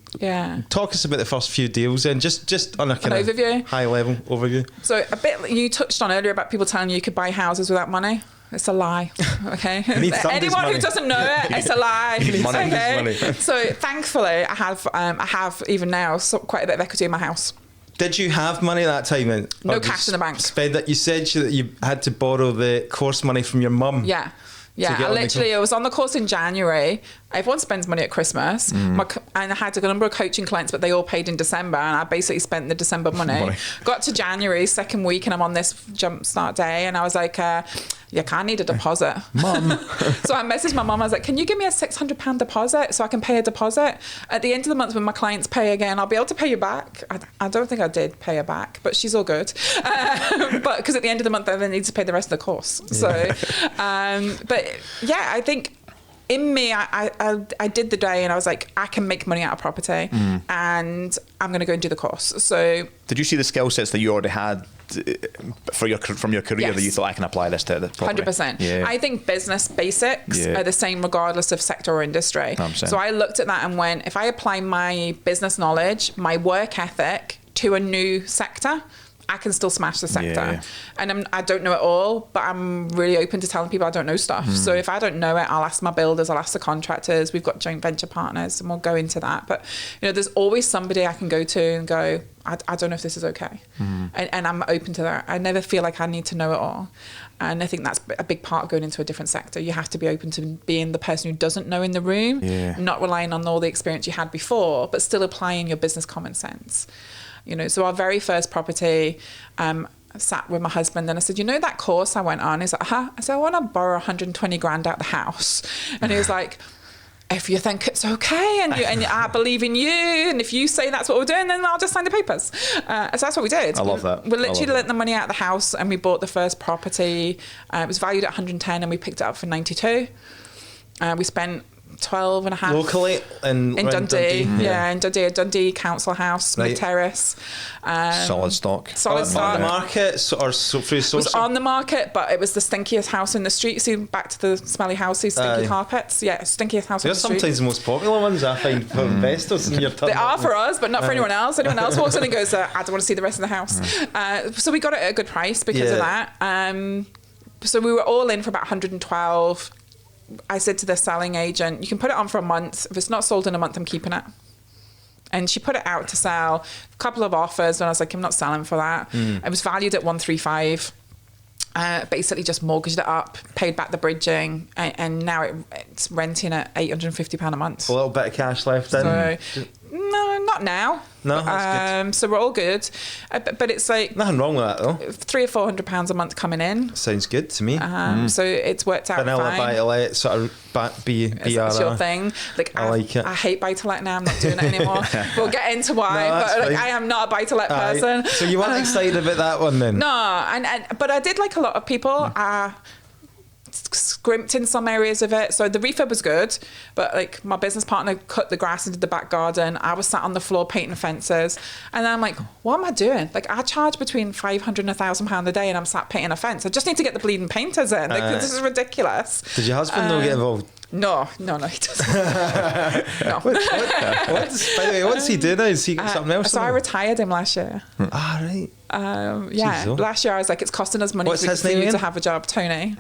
talk us about the first few deals and just on a kind of overview, high level overview. So a bit you touched on earlier about people telling you could buy houses without money. It's a lie, okay? Anyone who doesn't know it, it's a lie. Money. So thankfully, I have even now quite a bit of equity in my house. Did you have money at that time? No cash in the bank. Spend it. You said that you had to borrow the course money from your mum. Yeah. I was on the course in January. Everyone spends money at Christmas. And I had a number of coaching clients, but they all paid in December, and I basically spent the December money. Got to January, second week, and I'm on this jump start day, and I was like, I need a deposit. Mum. So I messaged my mum, I was like, can you give me a £600 deposit so I can pay a deposit? At the end of the month when my clients pay again, I'll be able to pay you back. I don't think I did pay her back, but she's all good. But because at the end of the month I then need to pay the rest of the course. So, I think in me, I did the day and I was like, I can make money out of property and I'm going to go and do the course. So did you see the skill sets that you already had from your career that you thought I can apply this to the property? 100%. Yeah. I think business basics are the same regardless of sector or industry. 100%. So I looked at that and went, if I apply my business knowledge, my work ethic to a new sector, I can still smash the sector. Yeah. And I don't know it all, but I'm really open to telling people I don't know stuff. So if I don't know it, I'll ask my builders, I'll ask the contractors. We've got joint venture partners and we'll go into that. But, there's always somebody I can go to and go, I don't know if this is okay. And I'm open to that. I never feel like I need to know it all. And I think that's a big part of going into a different sector. You have to be open to being the person who doesn't know in the room, not relying on all the experience you had before, but still applying your business common sense. So our very first property, I sat with my husband and I said, that course I went on? He's like, I said, I want to borrow 120 grand out the house. And he was like, if you think it's okay and I believe in you, and if you say that's what we're doing, then I'll just sign the papers. So that's what we did. I love that. We literally lent the money out of the house and we bought the first property. It was valued at 110 and we picked it up for 92. We spent 12 and a half locally in Dundee. In Dundee Council House, right. Mid-terrace. Solid stock. Solid stock. On the market or free sourcing? It was on the market, but it was the stinkiest house in the street. See, back to the smelly houses, stinky carpets. Yeah, stinkiest house in the street. They're sometimes the most popular ones I find for investors in your turn. They are for us, but not for anyone else. Anyone else walks in and goes, I don't want to see the rest of the house. So we got it at a good price because of that. So we were all in for about 112. I said to the selling agent, you can put it on for a month. If it's not sold in a month, I'm keeping it. And she put it out to sell, a couple of offers, and I was like, I'm not selling for that. It was valued at 135. Basically just mortgaged it up, paid back the bridging, and now it's renting at £850 a month. A little bit of cash left in. So, no, not now. No, that's good. So we're all good. But it's like... Nothing wrong with that, though. £300 or £400 a month coming in. Sounds good to me. So it's worked out Vanilla fine. buy-to-let, sort of It's your thing. I like it. I hate buy-to-let now. I'm not doing it anymore. We'll get into why. No, but I am not a buy-to-let person. So you weren't excited about that one then? No, but I did like a lot of people. Scrimped in some areas of it. So the refurb was good, but like my business partner cut the grass into the back garden. I was sat on the floor painting fences, and then I'm like, what am I doing? Like, I charge between £500 and £1,000 a day, and I'm sat painting a fence. I just need to get the bleeding painters in. Like, this is ridiculous. Did your husband not get involved? No, he doesn't. No. By the way, what's he doing now? Has he got something else? So I retired him last year. Right. Last year I was like, it's costing us money for you to have a job. Tony,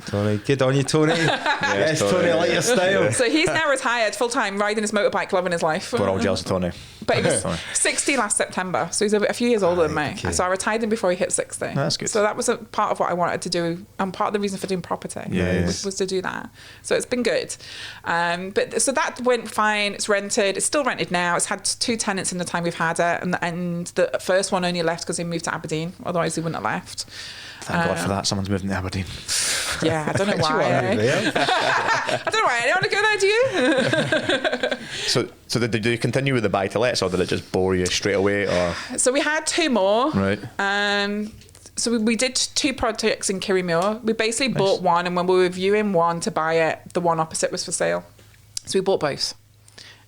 good on you, Tony. Yes, Tony, I like your style. So he's now retired full time, riding his motorbike, loving his life. We're all jealous of Tony. But he was 60 last September, so he's a few years older than me. Okay. So I retired him before he hit 60. That's good. So that was a part of what I wanted to do, and part of the reason for doing property was to do that. So it's been good. But so that went fine. It's rented. It's still rented now. It's had 2 tenants in the time we've had it, and the first one only left because he moved to Aberdeen. Otherwise, he wouldn't have left. Thank God for that. Someone's moving to Aberdeen. Yeah, I don't know why. I don't know why. I don't want to go there, do you? So did you continue with the buy-to-lets, or did it just bore you straight away? Or so we had 2 more. Right. So we did 2 projects in Kirriemuir. We basically bought one, and when we were viewing one to buy it, the one opposite was for sale. So we bought both.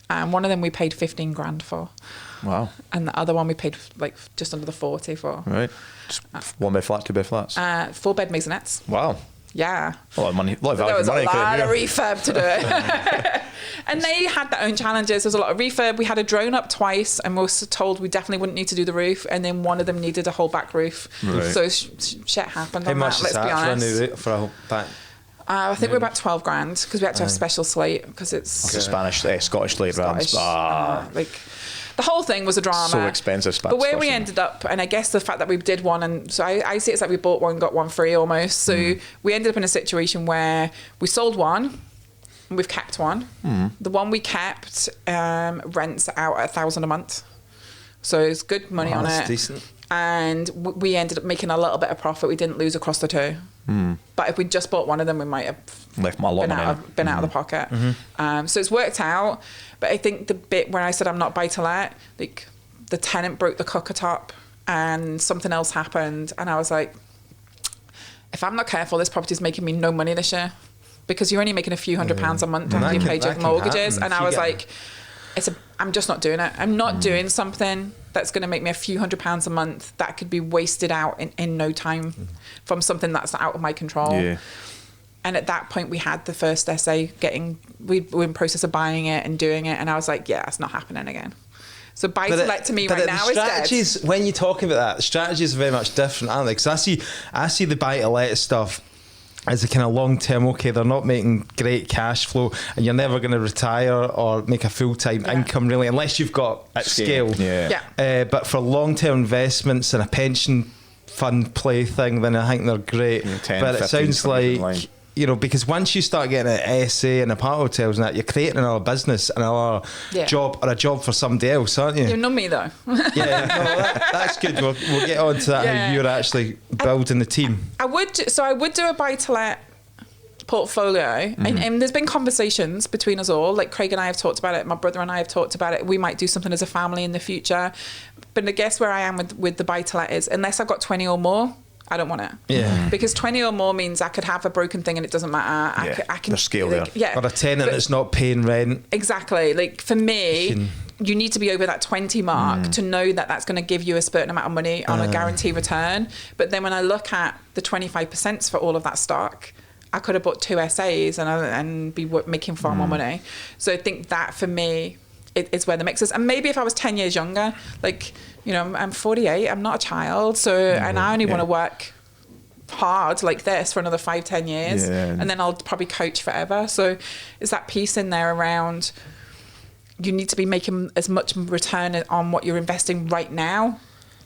And one of them we paid 15 grand for. Wow. And the other one we paid like just under the 40 for. Right. Just 1-bed flat, 2-bed flats? 4-bed maisonettes. Wow. Yeah. A lot of money. There was a lot of refurb to do it. And they had their own challenges. There was a lot of refurb. We had a drone up twice, and we were told we definitely wouldn't need to do the roof. And then one of them needed a whole back roof. Right. So shit happened on that, let's be honest. For a whole back? I think we're about 12 grand because we had to have special slate because it's Scottish slate rounds. Like the whole thing was a drama. So expensive. But where we ended up, and I guess the fact that we did one, and so I see it's like we bought one, got one free almost. So we ended up in a situation where we sold one, and we've kept one. The one we kept rents out at £1,000 a month. So it's good money on that's it. Decent. And we ended up making a little bit of profit. We didn't lose across the 2. But if we just bought one of them, we might have left my lot been out of the pocket. So it's worked out. But I think the bit where I said I'm not buy-to-let, like the tenant broke the cooker top and something else happened. And I was like, if I'm not careful, this property's making me no money this year. because you're only making a few £100s a month after you paid your mortgages. And I was like, I'm just not doing it. I'm not doing something that's going to make me a few £100s a month that could be wasted out in no time from something that's out of my control. Yeah. And at that point, we had the first essay we were in process of buying it and doing it. And I was like, yeah, it's not happening again. So buy-to-let to me right now is dead. When you're talking about that, the strategies are very much different, aren't they? Because I see the buy-to-let stuff as a kind of long-term, okay, they're not making great cash flow and you're never going to retire or make a full-time income really, unless you've got at scale. But for long-term investments and a pension fund play thing, then I think they're great. 10, but it 15, sounds like, because once you start getting an SA and apart hotels and that, you're creating another business, another job, or a job for somebody else, aren't you? You know me though. That's good. We'll get on to that, how you're actually building the team. I would do a buy-to-let portfolio, and there's been conversations between us all. Like Craig and I have talked about it. My brother and I have talked about it. We might do something as a family in the future. But I guess where I am with the buy-to-let is, unless I've got 20 or more, I don't want it. Yeah. Because 20 or more means I could have a broken thing and it doesn't matter. I can there's scale there. Or a tenant that's not paying rent. Exactly. Like for me, you need to be over that 20 mark to know that that's going to give you a certain amount of money on a guarantee return. But then when I look at the 25% for all of that stock, I could have bought 2 SAs and be making far more money. So I think that for me, it's where the mix is. And maybe if I was 10 years younger, like, I'm 48, I'm not a child. So, and I only want to work hard like this for another 5-10 years. And then I'll probably coach forever. So is that piece in there around, you need to be making as much return on what you're investing right now,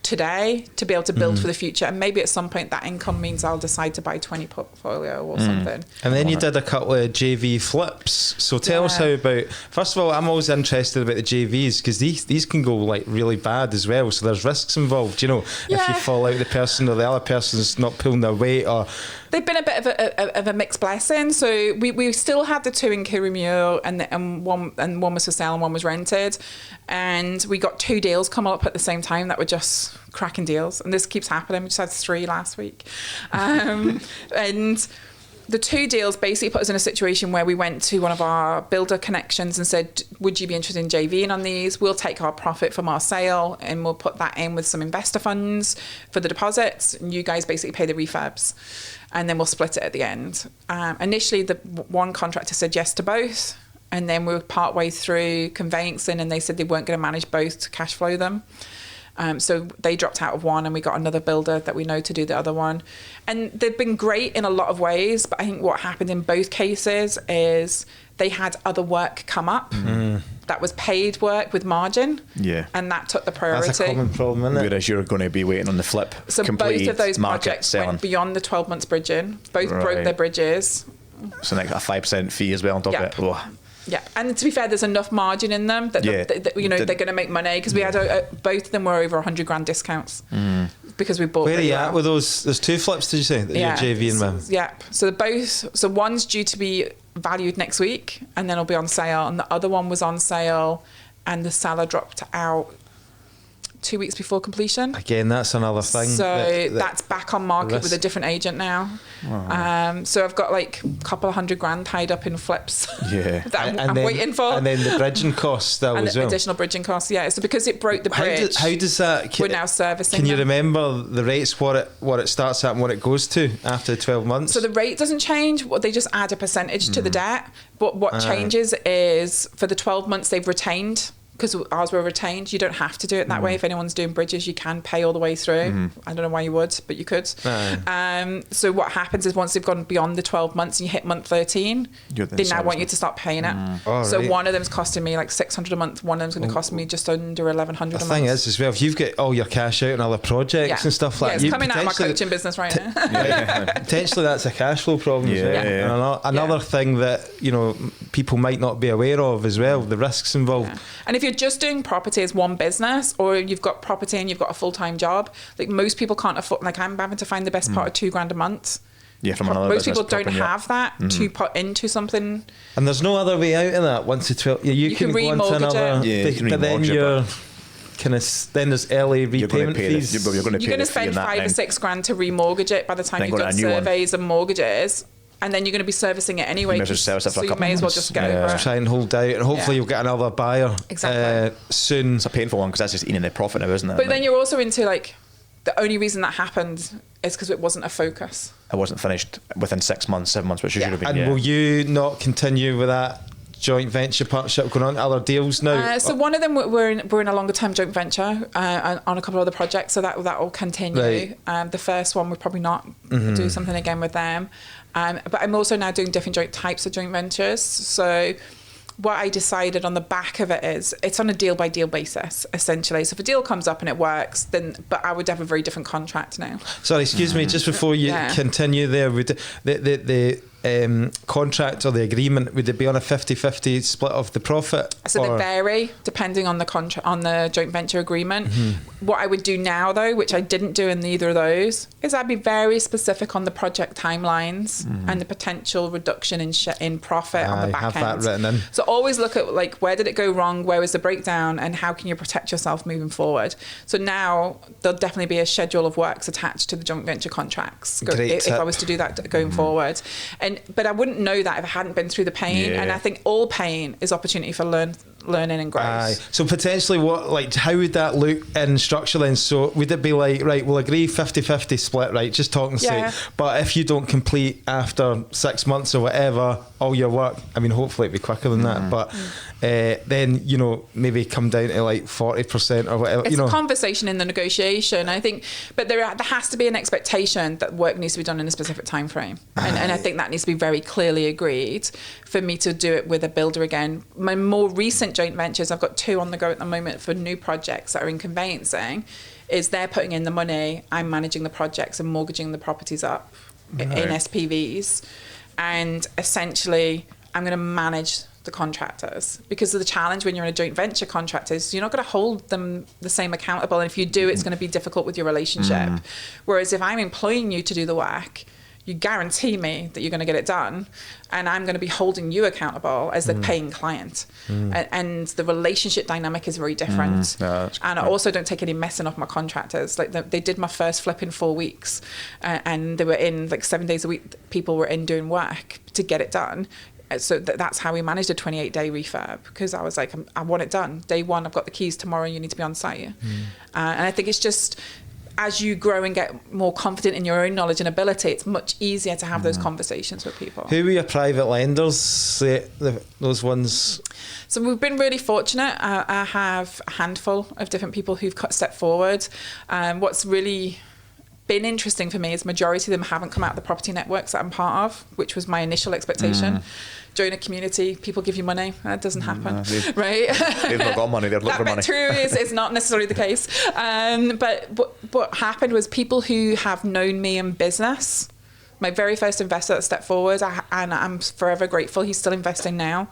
today, to be able to build for the future. And maybe at some point that income means I'll decide to buy 20 portfolio or something. And then you did a couple of JV flips. So tell us how about, first of all, I'm always interested about the JVs because these can go like really bad as well. So there's risks involved, if you fall out with the person or the other person's not pulling their weight, or they've been a bit of a mixed blessing. So we still had the 2 in Kirriemuir and one was for sale and one was rented. And we got 2 deals come up at the same time that were just cracking deals. And this keeps happening. We just had 3 last week. And the 2 deals basically put us in a situation where we went to one of our builder connections and said, would you be interested in JVing on these? We'll take our profit from our sale and we'll put that in with some investor funds for the deposits. And you guys basically pay the refurbs. And then we'll split it at the end. Initially, the one contractor said yes to both. And then we were partway through conveyancing and they said they weren't going to manage both to cash flow them. So they dropped out of one and we got another builder that we know to do the other one. And they've been great in a lot of ways, but I think what happened in both cases is they had other work come up that was paid work with margin. Yeah. And that took the priority. That's a common problem, isn't it? Whereas you're going to be waiting on the flip. So both of those projects went beyond the 12 months bridging. Both broke their bridges. So like a 5% fee as well on top of it. Oh. Yeah, and to be fair, there's enough margin in them that they're going to make money because we had both of them were over 100 grand discounts because we bought. Where are you at with those? There's 2 flips, did you say? That you're JVing with? Yeah. So one's due to be valued next week, and then it'll be on sale, and the other one was on sale, and the seller dropped out 2 weeks before completion. Again, that's another thing. So that's back on market with a different agent now. Wow. So I've got like a couple of 100 grand tied up in flips that I'm waiting for. And then the bridging costs though as well. Additional bridging costs, so because it broke the bridge. How does that... we're now servicing Can you remember the rates, what it starts at and what it goes to after 12 months? So the rate doesn't change. They just add a percentage to the debt. But what changes is for the 12 months they've retained, because ours were retained. You don't have to do it that way. If anyone's doing bridges, you can pay all the way through. I don't know why you would, but you could. So what happens is once they've gone beyond the 12 months and you hit month 13, they now want you to start paying it. One of them's costing me like $600 a month. One of them's going to cost me just under $1,100 a month. The thing is as well, if you've got all your cash out and other projects and stuff like that. It's coming out of my coaching business right now. Potentially that's a cash flow problem as well. Another thing that, people might not be aware of as well, the risks involved. And if you're just doing property as one business, or you've got property and you've got a full-time job, like most people can't afford, like I'm having to find the best part of $2,000 a month. Yeah, from another most people don't have that to put into something. And there's no other way out of that. Once the 12, you can go into another, but then you're kind of, then there's early repayment fees. You're going to spend $5 or $6 grand to remortgage it by the time you've done surveys and mortgages. and then you're going to be servicing it anyway. You may as well service it for a couple may as well months. just get over it. Try and hold out, and hopefully you'll get another buyer soon. It's a painful one because that's just eating the profit now, isn't it? But then you're also into like, the only reason that happened is because it wasn't a focus. It wasn't finished within 6 months, 7 months, which should have been. And will you not continue with that joint venture partnership going on? Other deals now? So one of them we're in a longer term joint venture on a couple of other projects, so that will continue. Right. The first one we'll probably not do something again with them, but I'm also now doing different types of joint ventures. So what I decided on the back of it is it's on a deal by deal basis, essentially. So if a deal comes up and it works, but I would have a very different contract now. Sorry, excuse me, just before you continue there, would the contract or the agreement, would it be on a 50-50 split of the profit? So they vary depending on the contract, on the joint venture agreement. What I would do now though, which I didn't do in either of those, is I'd be very specific on the project timelines and the potential reduction in profit on the back end. Have that written in. So always look at like, where did it go wrong, where was the breakdown, and how can you protect yourself moving forward. So now there'll definitely be a schedule of works attached to the joint venture contracts if I was to do that going forward. But I wouldn't know that if I hadn't been through the pain. And I think all pain is opportunity for learning and growth. So potentially how would that look in structure then? So would it be like, right, we'll agree 50-50 split, right, just talking sake, but if you don't complete after 6 months or whatever all your work, I mean hopefully it'd be quicker than that, but then maybe come down to like 40% or whatever. It's a conversation in the negotiation, I think, but there has to be an expectation that work needs to be done in a specific time frame, and I think that needs to be very clearly agreed for me to do it with a builder again. My more recent joint ventures, I've got 2 on the go at the moment for new projects that are in conveyancing, is they're putting in the money, I'm managing the projects and mortgaging the properties up in SPVs, and essentially I'm going to manage the contractors, because of the challenge when you're in a joint venture contract is you're not going to hold them the same accountable, and if you do, it's going to be difficult with your relationship. Whereas if I'm employing you to do the work, you guarantee me that you're going to get it done, and I'm going to be holding you accountable as the paying client. And the relationship dynamic is very different. And I also don't take any messing off my contractors. Like they did my first flip in 4 weeks, and they were in like 7 days a week. People were in doing work to get it done. So that's how we managed a 28-day refurb, because I was like, I want it done. Day one, I've got the keys. Tomorrow, you need to be on site. And I think it's just, as you grow and get more confident in your own knowledge and ability, it's much easier to have those conversations with people. Who were your private lenders, those ones? So we've been really fortunate. I have a handful of different people who've stepped forward. What's really been interesting for me is majority of them haven't come out of the property networks that I'm part of, which was my initial expectation. Join a community, people give you money. That doesn't happen, right? They've not got money, they're looking for money. True is not necessarily the case. But what happened was people who have known me in business, my very first investor that stepped forward, and I'm forever grateful, he's still investing now.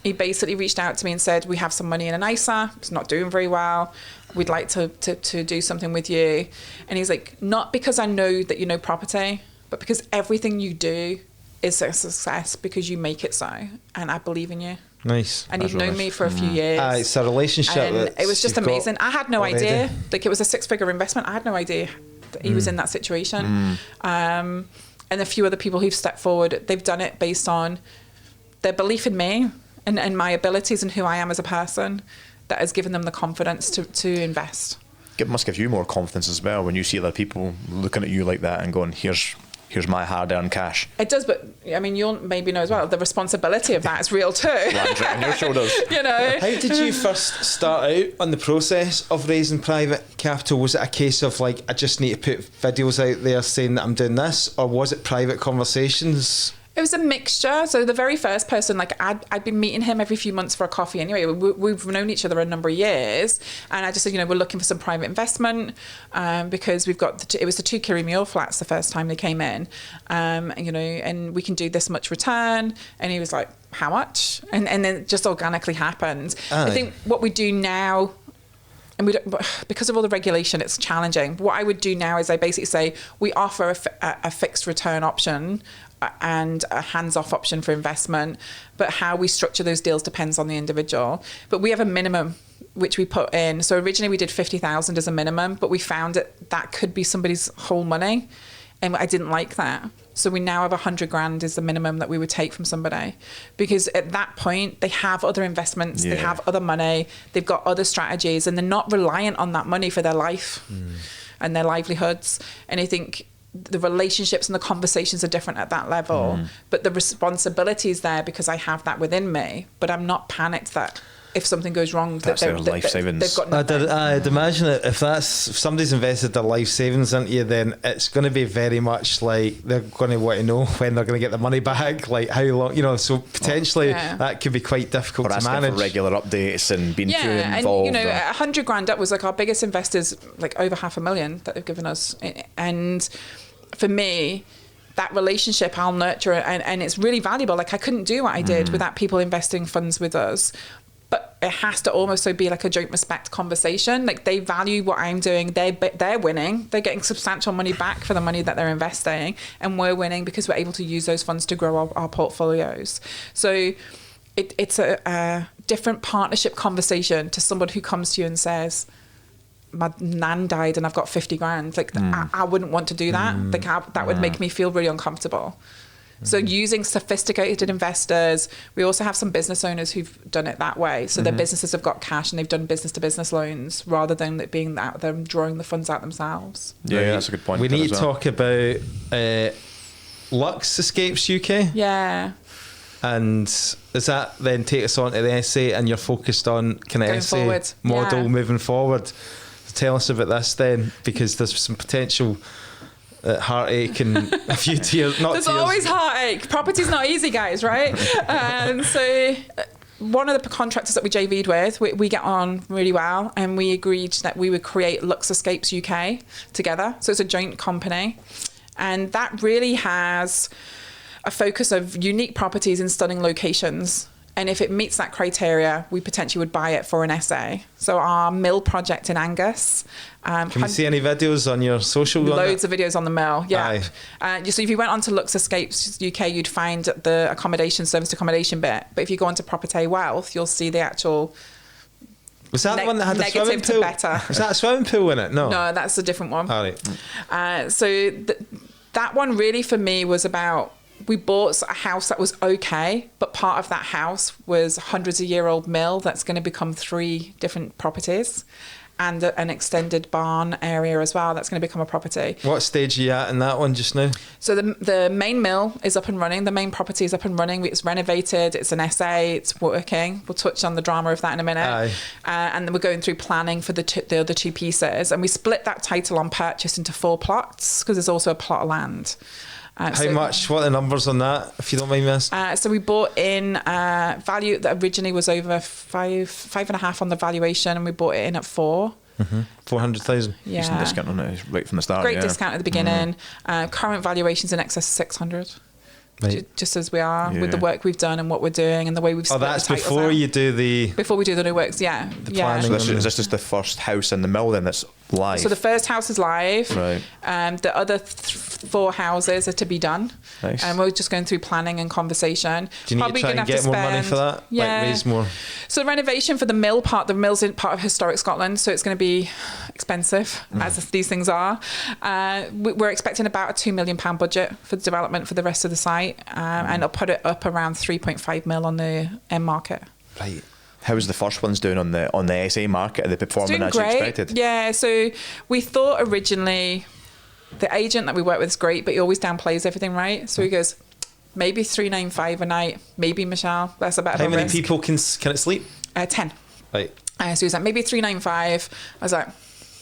He basically reached out to me and said, we have some money in an ISA, it's not doing very well. We'd like to do something with you. And he's like, not because I know that you know property, but because everything you do is a success because you make it so. And I believe in you. Nice. And he's known me for a few years. It's a relationship. And it was just amazing. I had no idea. Like, it was a 6-figure investment. I had no idea that he was in that situation. And a few other people who've stepped forward, they've done it based on their belief in me and my abilities and who I am as a person, that has given them the confidence to invest. It must give you more confidence as well when you see other people looking at you like that and going, here's my hard-earned cash. It does, but I mean, you'll maybe know as well, the responsibility of that is real too. Lands right on your shoulders. You know. How did you first start out on the process of raising private capital? Was it a case of like, I just need to put videos out there saying that I'm doing this, or was it private conversations? It was a mixture. So the very first person, like I'd been meeting him every few months for a coffee anyway. We've known each other a number of years, and I just said, we're looking for some private investment because we've got it was the 2 Kirry flats the first time they came in, and we can do this much return. And he was like, how much? And then it just organically happened. I think what we do now, and we don't, because of all the regulation, it's challenging. What I would do now is I basically say we offer a fixed return option and a hands-off option for investment, but how we structure those deals depends on the individual. But we have a minimum which we put in. So originally we did 50,000 as a minimum, but we found that could be somebody's whole money. And I didn't like that. So we now have 100 grand is the minimum that we would take from somebody, because at that point they have other investments, they have other money, they've got other strategies, and they're not reliant on that money for their life and their livelihoods. And I think the relationships and the conversations are different at that level, but the responsibility is there because I have that within me, but I'm not panicked that if something goes wrong, that's their life savings. They've got nothing. I'd imagine that if somebody's invested their life savings into you, then it's going to be very much like they're going to want to know when they're going to get the money back, like how long, so potentially that could be quite difficult to manage. For regular updates and being too involved. And 100 grand up was like our biggest investors, like over $500,000 that they've given us. And for me, that relationship I'll nurture, and it's really valuable. Like I couldn't do what I did without people investing funds with us. But it has to almost be like a joint respect conversation. Like they value what I'm doing. They're winning. They're getting substantial money back for the money that they're investing. And we're winning because we're able to use those funds to grow our portfolios. So it's a different partnership conversation to somebody who comes to you and says, my nan died and I've got 50 grand. Like I wouldn't want to do that. Like that would make me feel really uncomfortable. So using sophisticated investors, we also have some business owners who've done it that way. So their businesses have got cash and they've done business to business loans rather than it being out there and drawing the funds out themselves. Yeah, that's a good point. We need to talk about Lux Escapes UK. Yeah. And does that then take us on to the essay, and you're focused on kind of essay forward. model moving forward? Tell us about this then, because there's some potential heartache and a few tears. There's always heartache. Property's not easy, guys, right? So one of the contractors that we JV'd with, we get on really well, and we agreed that we would create Lux Escapes UK together. So it's a joint company, and that really has a focus of unique properties in stunning locations. And if it meets that criteria, we potentially would buy it for an essay. So our mill project in Angus. Can we see any videos on your social? Loads of videos on the mill, yeah. So if you went on to Lux Escapes UK, you'd find the accommodation, service accommodation bit. But if you go on to Property Wealth, you'll see the actual... Was that the one that had the swimming pool? Better. Was that a swimming pool in it? No, that's a different one. All right. So that one really for me was about... We bought a house that was okay, but part of that house was hundreds of year old mill that's going to become 3 different properties, and an extended barn area as well that's going to become a property. What stage are you at in that one just now? So the main mill is up and running. The main property is up and running. It's renovated. It's an essay. It's working. We'll touch on the drama of that in a minute. And then we're going through planning for the other 2 pieces. And we split that title on purchase into 4 plots because there's also a plot of land. How much? What are the numbers on that, if you don't mind me asking? So we bought in value that originally was over 5.5 on the valuation, and we bought it in at 4. 400,000. Yeah. Decent discount on it right from the start. Great discount at the beginning. Current valuations in excess of 600. Right. Just as we are with the work we've done and what we're doing and the way we've split that's the titles before out. you do before we do the new works, the planning. So is this just the first house in the mill then that's live? So the first house is live. Right. The other 4 houses are to be done. Nice. And we're just going through planning and conversation. Do you need to try and get more money for that? Yeah. Like raise more? So the renovation for the mill part, the mill's in part of historic Scotland, so it's going to be expensive, as these things are. We're expecting about a £2 million budget for the development for the rest of the site, and I'll put it up around 3.5 mil on the end market. Right. How's the first ones doing on the SA market? Are they performing as you expected? Yeah, so we thought originally the agent that we work with is great, but he always downplays everything, right? So he goes, maybe 395 a night, maybe Michelle, that's a bit of a risk. How many people can it sleep? 10. Right. So he's like, maybe 395. I was like,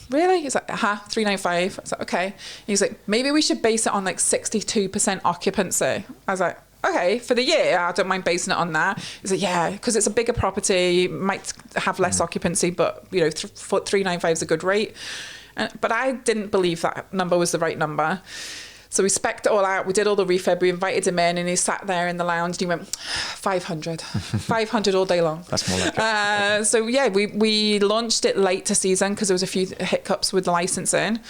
really? He's like, 395. I was like, okay. He's like, maybe we should base it on like 62% occupancy. I was like, okay, for the year, I don't mind basing it on that. He's like, yeah, because it's a bigger property, might have less occupancy, but 395 is a good rate. But I didn't believe that number was the right number. So we spec'd it all out. We did all the refurb. We invited him in, and he sat there in the lounge and he went, 500. 500 all day long. That's more like it. So yeah, we launched it late to season because there was a few hiccups with the licensing.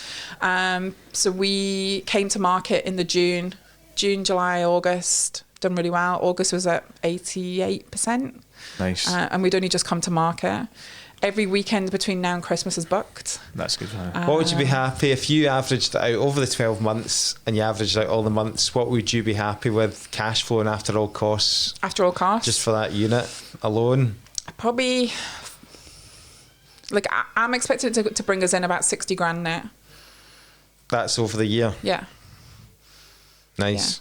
So we came to market in the June, July, August. Done really well. August was at 88%. Nice. And we'd only just come to market. every weekend between now and Christmas is booked. That's good. What would you be happy if you averaged it out over the 12 months and you averaged out all the months? What would you be happy with cash flowing after all costs? After all costs? Just for that unit alone? Probably, like, I'm expecting it to bring us in about 60 grand net. That's over the year? Yeah. Nice.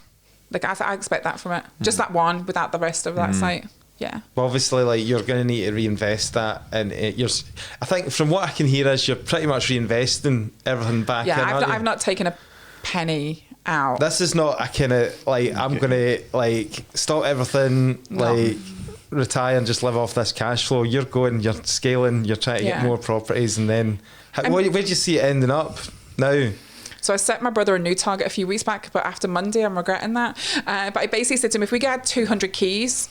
Yeah. Like, I expect that from it. Just that one without the rest of that site. Yeah. Well, obviously, like, you're going to need to reinvest that, and I think from what I can hear is you're pretty much reinvesting everything back in. Yeah, I've not taken a penny out. This is not a kind of like I'm going to like stop everything, like retire and just live off this cash flow. You're scaling, you're trying to get more properties, and then where do you see it ending up now? So I set my brother a new target a few weeks back, but after Monday, I'm regretting that. But I basically said to him, if we get 200 keys,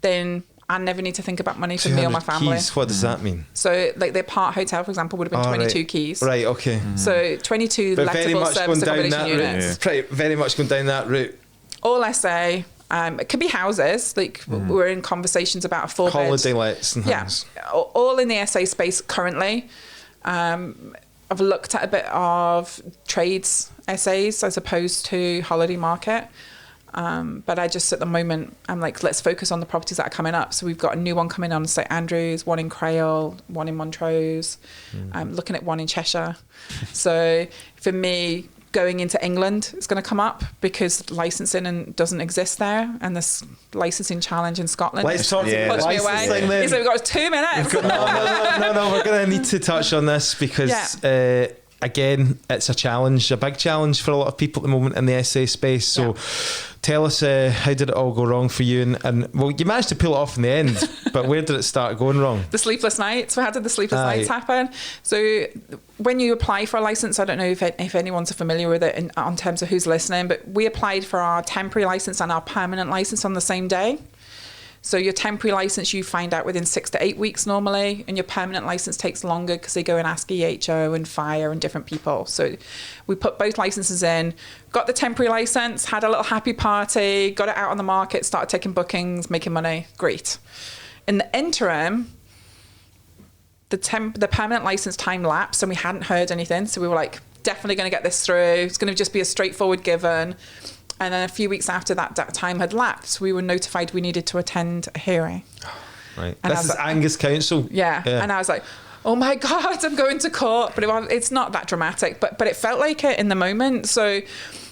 then I never need to think about money for me or my family. Keys, what does that mean? So, like, the apart hotel, for example, would have been 22 keys. Right, okay. So 22 lettable service accommodation units. Very much going down that route. All SA. It could be houses. Like, we're in conversations about a 4-bed. Holiday lets and things. Yeah, all in the SA space currently. I've looked at a bit of trades SAs as opposed to holiday market. But I just, at the moment, I'm like, let's focus on the properties that are coming up. So we've got a new one coming on St Andrews, one in Crail, one in Montrose. I'm looking at one in Cheshire. So for me, going into England is going to come up because licensing doesn't exist there, and this licensing challenge in Scotland puts me away. He said, we've got 2 minutes. No, we're going to need to touch on this because again, it's a challenge, a big challenge for a lot of people at the moment in the SA space. So tell us, how did it all go wrong for you? And well, you managed to pull it off in the end, but where did it start going wrong? The sleepless nights. How did the sleepless nights happen? So when you apply for a license, I don't know if anyone's familiar with it in terms of who's listening, but we applied for our temporary license and our permanent license on the same day. So your temporary license, you find out within 6 to 8 weeks normally, and your permanent license takes longer because they go and ask EHO and fire and different people. So we put both licenses in, got the temporary license, had a little happy party, got it out on the market, started taking bookings, making money. Great. In the interim, the permanent license time lapsed and we hadn't heard anything. So we were like, definitely going to get this through. It's going to just be a straightforward given. And then a few weeks after that time had lapsed, we were notified we needed to attend a hearing. Right. And this is Angus Council. Yeah. And I was like, oh my God, I'm going to court. But it's not that dramatic. But it felt like it in the moment. So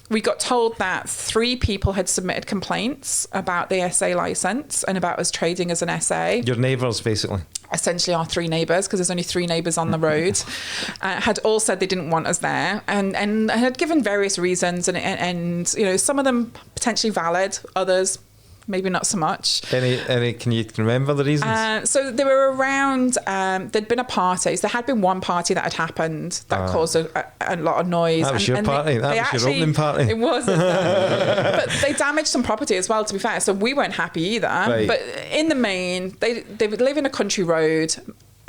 we got told that 3 people had submitted complaints about the SA licence and about us trading as an SA. Your neighbours, basically. Essentially our 3 neighbours, because there's only 3 neighbours on the road, had all said they didn't want us there, and had given various reasons, and you know, some of them potentially valid, others maybe not so much. Any can you remember the reasons? So they were around, there'd been a party. So there had been one party that had happened that caused a lot of noise. That was your party. That was your opening party. It was. But they damaged some property as well, to be fair. So we weren't happy either. Right. But in the main, they would live in a country road,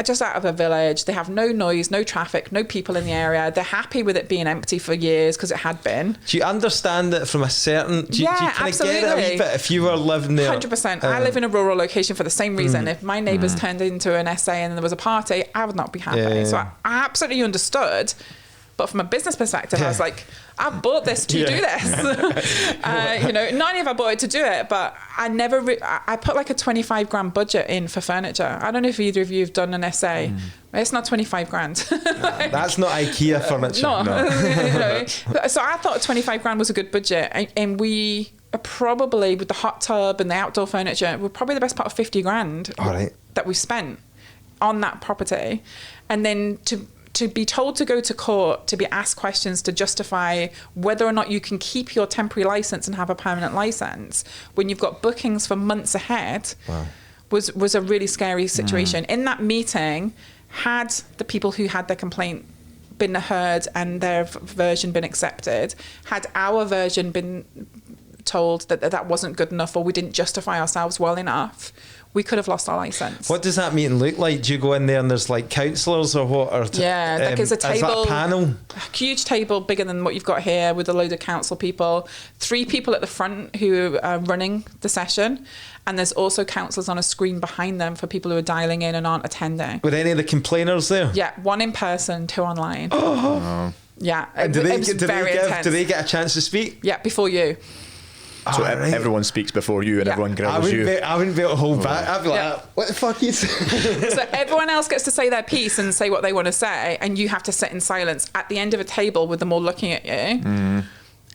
just out of a village. They have no noise, no traffic, no people in the area. They're happy with it being empty for years because it had been. Do you understand it from a certain... Do you kind absolutely. of get it a wee bit if you were living there? 100%. I live in a rural location for the same reason. If my neighbours turned into an SA and there was a party, I would not be happy. Yeah. So I absolutely understood. But from a business perspective, I was like, I bought this to do this. You know, not only have I bought it to do it, but I never, I put like a 25 grand budget in for furniture. I don't know if either of you have done an SA. It's not 25 grand. That's not IKEA furniture. No. You know. So I thought 25 grand was a good budget. And we are probably, with the hot tub and the outdoor furniture, we're probably the best part of 50 grand that we spent on that property. And then to be told to go to court, to be asked questions to justify whether or not you can keep your temporary license and have a permanent license when you've got bookings for months ahead was a really scary situation. In that meeting, had the people who had their complaint been heard and their version been accepted, had our version been told that wasn't good enough or we didn't justify ourselves well enough, we could have lost our license. What does that meeting look like? Do you go in there and there's like counsellors or what? Or like there's a table, is that a panel? A huge table bigger than what you've got here with a load of council people, 3 people at the front who are running the session, and there's also counsellors on a screen behind them for people who are dialing in and aren't attending. Were any of the complainers there? Yeah, 1 in person, 2 online. Yeah, and do they get a chance to speak? Yeah, before you. So everyone speaks before you and everyone grills you. I wouldn't be able to hold back. I'd be like, what the fuck is So everyone else gets to say their piece and say what they want to say, and you have to sit in silence at the end of a table with them all looking at you.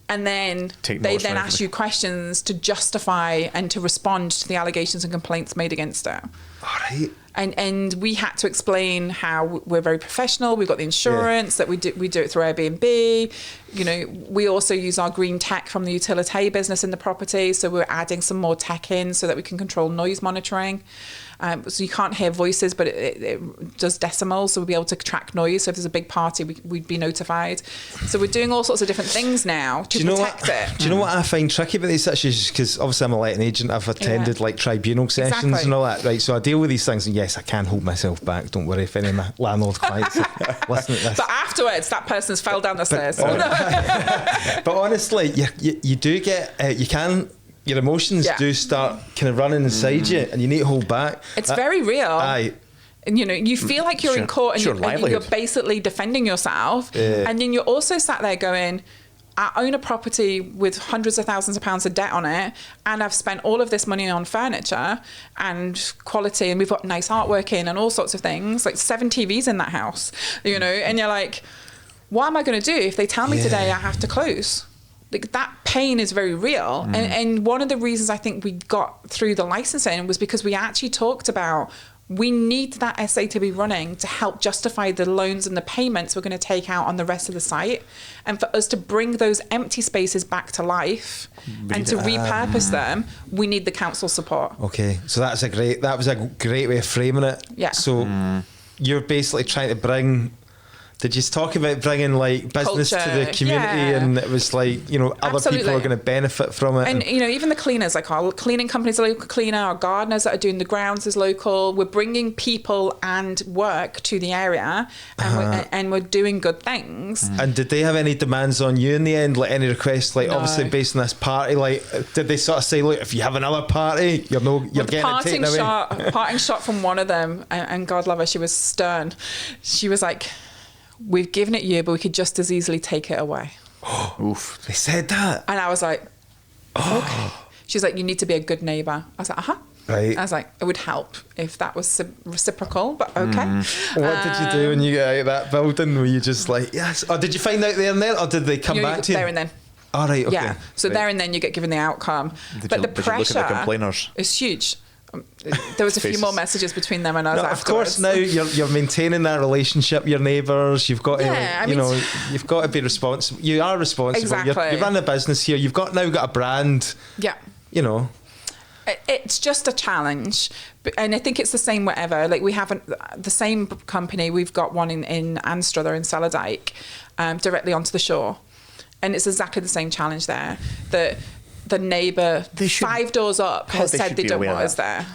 And then they then ask you questions to justify and to respond to the allegations and complaints made against it. All right. And we had to explain how we're very professional. We've got the insurance that we do it through Airbnb. You know, we also use our green tech from the utility business in the property. So we're adding some more tech in so that we can control noise monitoring. So you can't hear voices, but it does decimals. So we'll be able to track noise. So if there's a big party, we'd be notified. So we're doing all sorts of different things now to protect it. Do you know what I find tricky about these situations? Because obviously I'm a letting agent. I've attended like tribunal sessions and all that. Right. So I deal with these things, and yes, I can hold myself back. Don't worry if any of my landlord clients listen to this. But afterwards, that person's fell down the stairs. But honestly, you do get your emotions do start kind of running inside you, and you need to hold back. It's very real. Aye. And, you know, you feel like you're in court and you're basically defending yourself. And then you're also sat there going, I own a property with hundreds of thousands of pounds of debt on it, and I've spent all of this money on furniture and quality, and we've got nice artwork in and all sorts of things, like 7 TVs in that house, you know, and you're like, what am I going to do if they tell me today I have to close? Like, that pain is very real. And one of the reasons I think we got through the licensing was because we actually talked about we need that SA to be running to help justify the loans and the payments we're going to take out on the rest of the site. And for us to bring those empty spaces back to life and to repurpose them, we need the council support. Okay, so that was a great way of framing it. Yeah. So you're basically trying to bring... Did you talk about bringing like business culture to the community, and it was like, you know, other people are going to benefit from it? And you know, even the cleaners, like our cleaning companies, a local cleaner, our gardeners that are doing the grounds is local. We're bringing people and work to the area, and we're doing good things. And did they have any demands on you in the end? Like any requests? Like obviously based on this party, like did they sort of say, look, if you have another party, you're getting it taken away? Parting shot from one of them, and God love her, she was stern. She was like, we've given it you, but we could just as easily take it away. Oof, they said that. And I was like, okay. She's like, you need to be a good neighbour. I was like, Right. I was like, it would help if that was reciprocal, but okay. What did you do when you got out of that building? Were you just like, yes? Or did you find out there and then, or did they come back to you? There and then. All right, okay. Yeah, so there and then you get given the outcome. But the pressure did you look at the complainers? Is huge. There was a few more messages between them and us afterwards. Of course, now you're maintaining that relationship, your neighbours. You've got to, you've got to be responsible. You are responsible. Exactly. You run a business here. You've now got a brand. Yeah. You know. It's just a challenge, and I think it's the same wherever. Like we have the same company. We've got one in Anstruther in Saladyke, directly onto the shore, and it's exactly the same challenge there. The neighbour 5 doors up has said they don't want us there.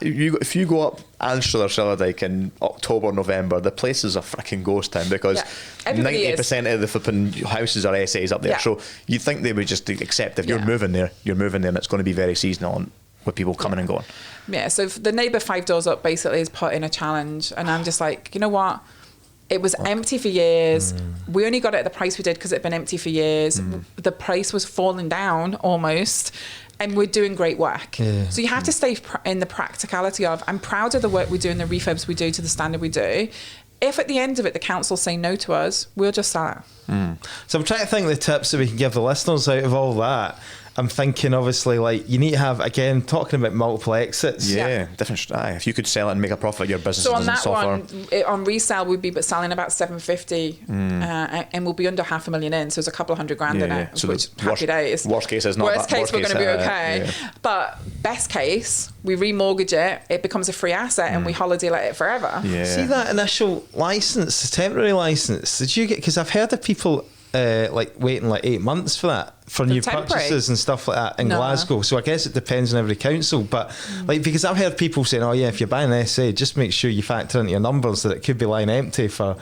If you go up Anstruther, Saladyke in October, November, the place is a freaking ghost town because 90% of the flipping houses are SAs up there. Yeah. So you'd think they would just accept if you're moving there, and it's going to be very seasonal with people coming and going. Yeah, so the neighbour 5 doors up basically has put in a challenge, and I'm just like, you know what? It was empty for years. We only got it at the price we did because it had been empty for years. The price was falling down almost, and we're doing great work. Yeah. So you have to stay in the practicality of, I'm proud of the work we do and the refurbs we do to the standard we do. If at the end of it the council say no to us, we'll just sell it. So I'm trying to think of the tips that we can give the listeners out of all that. I'm thinking, obviously, like you need to have, again, talking about multiple exits. Yeah, different. If you could sell it and make a profit, your business doesn't suffer. So on that one, on resale, we'd be selling about 750, and we'll be under $500,000 in. So there's a couple of $100,000 in it, so which happy days. Worst case is not. Worst case, we're going to be okay. But best case, we remortgage it. It becomes a free asset, and we holiday let it forever. Yeah. See that initial license, the temporary license? Did you get? Because I've heard of people like waiting like 8 months for that for new purchases and stuff like that in Glasgow. So I guess it depends on every council, but like, because I've heard people saying, oh yeah, if you're buying an SA, just make sure you factor into your numbers that it could be lying empty for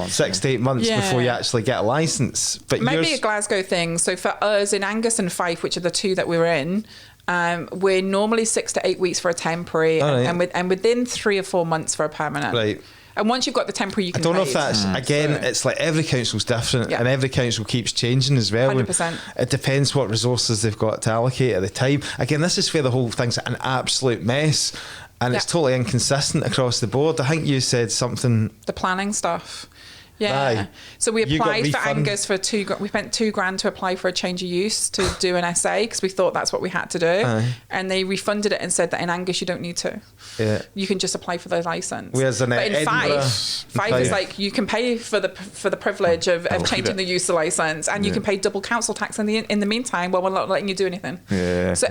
6 to 8 months before you actually get a license. But maybe a Glasgow thing. So for us in Angus and Fife, which are the two that we were in, we're normally 6 to 8 weeks for a temporary, and within 3 or 4 months for a permanent. Right. And once you've got the temporary, you can. I don't know if that's it's like every council's different, and every council keeps changing as well. 100%. It depends what resources they've got to allocate at the time. Again, this is where the whole thing's an absolute mess, and it's totally inconsistent across the board. I think you said something. The planning stuff. Yeah. So we applied for Angus for we spent $2,000 to apply for a change of use to do an SA because we thought that's what we had to do. And they refunded it and said that in Angus you don't need to. Yeah. You can just apply for the license. Whereas in Fife is like you can pay for the privilege of changing the use of license, and you can pay double council tax in the meantime while we're not letting you do anything.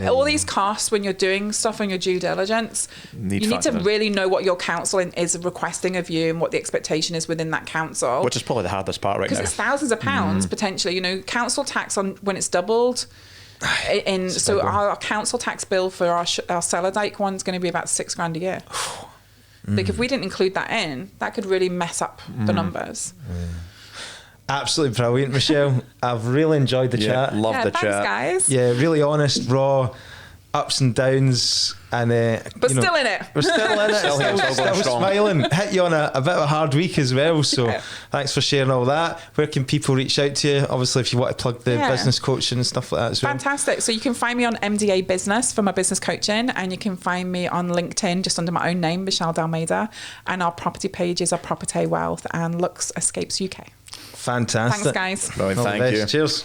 All these costs when you're doing stuff on your due diligence, you need to really know what your council is requesting of you and what the expectation is within that council. Which is probably the hardest part right now. Because it's thousands of pounds potentially. You know, council tax on when it's doubled. So our council tax bill for our Celadike one's going to be about $6,000 a year. Like if we didn't include that in, that could really mess up the numbers. Absolutely brilliant, Michelle. I've really enjoyed the chat. Love the thanks, chat, guys. Yeah, really honest, raw, ups and downs, and but still in it. We're still in it. still smiling. Hit you on a bit of a hard week as well. So thanks for sharing all that. Where can people reach out to you? Obviously, if you want to plug the business coaching and stuff like that as well. Fantastic. So you can find me on MDA Business for my business coaching, and you can find me on LinkedIn just under my own name, Michelle de Almeida, and our property pages are Property Wealth and Lux Escapes UK. Fantastic. Thanks, guys. Thank you. Cheers.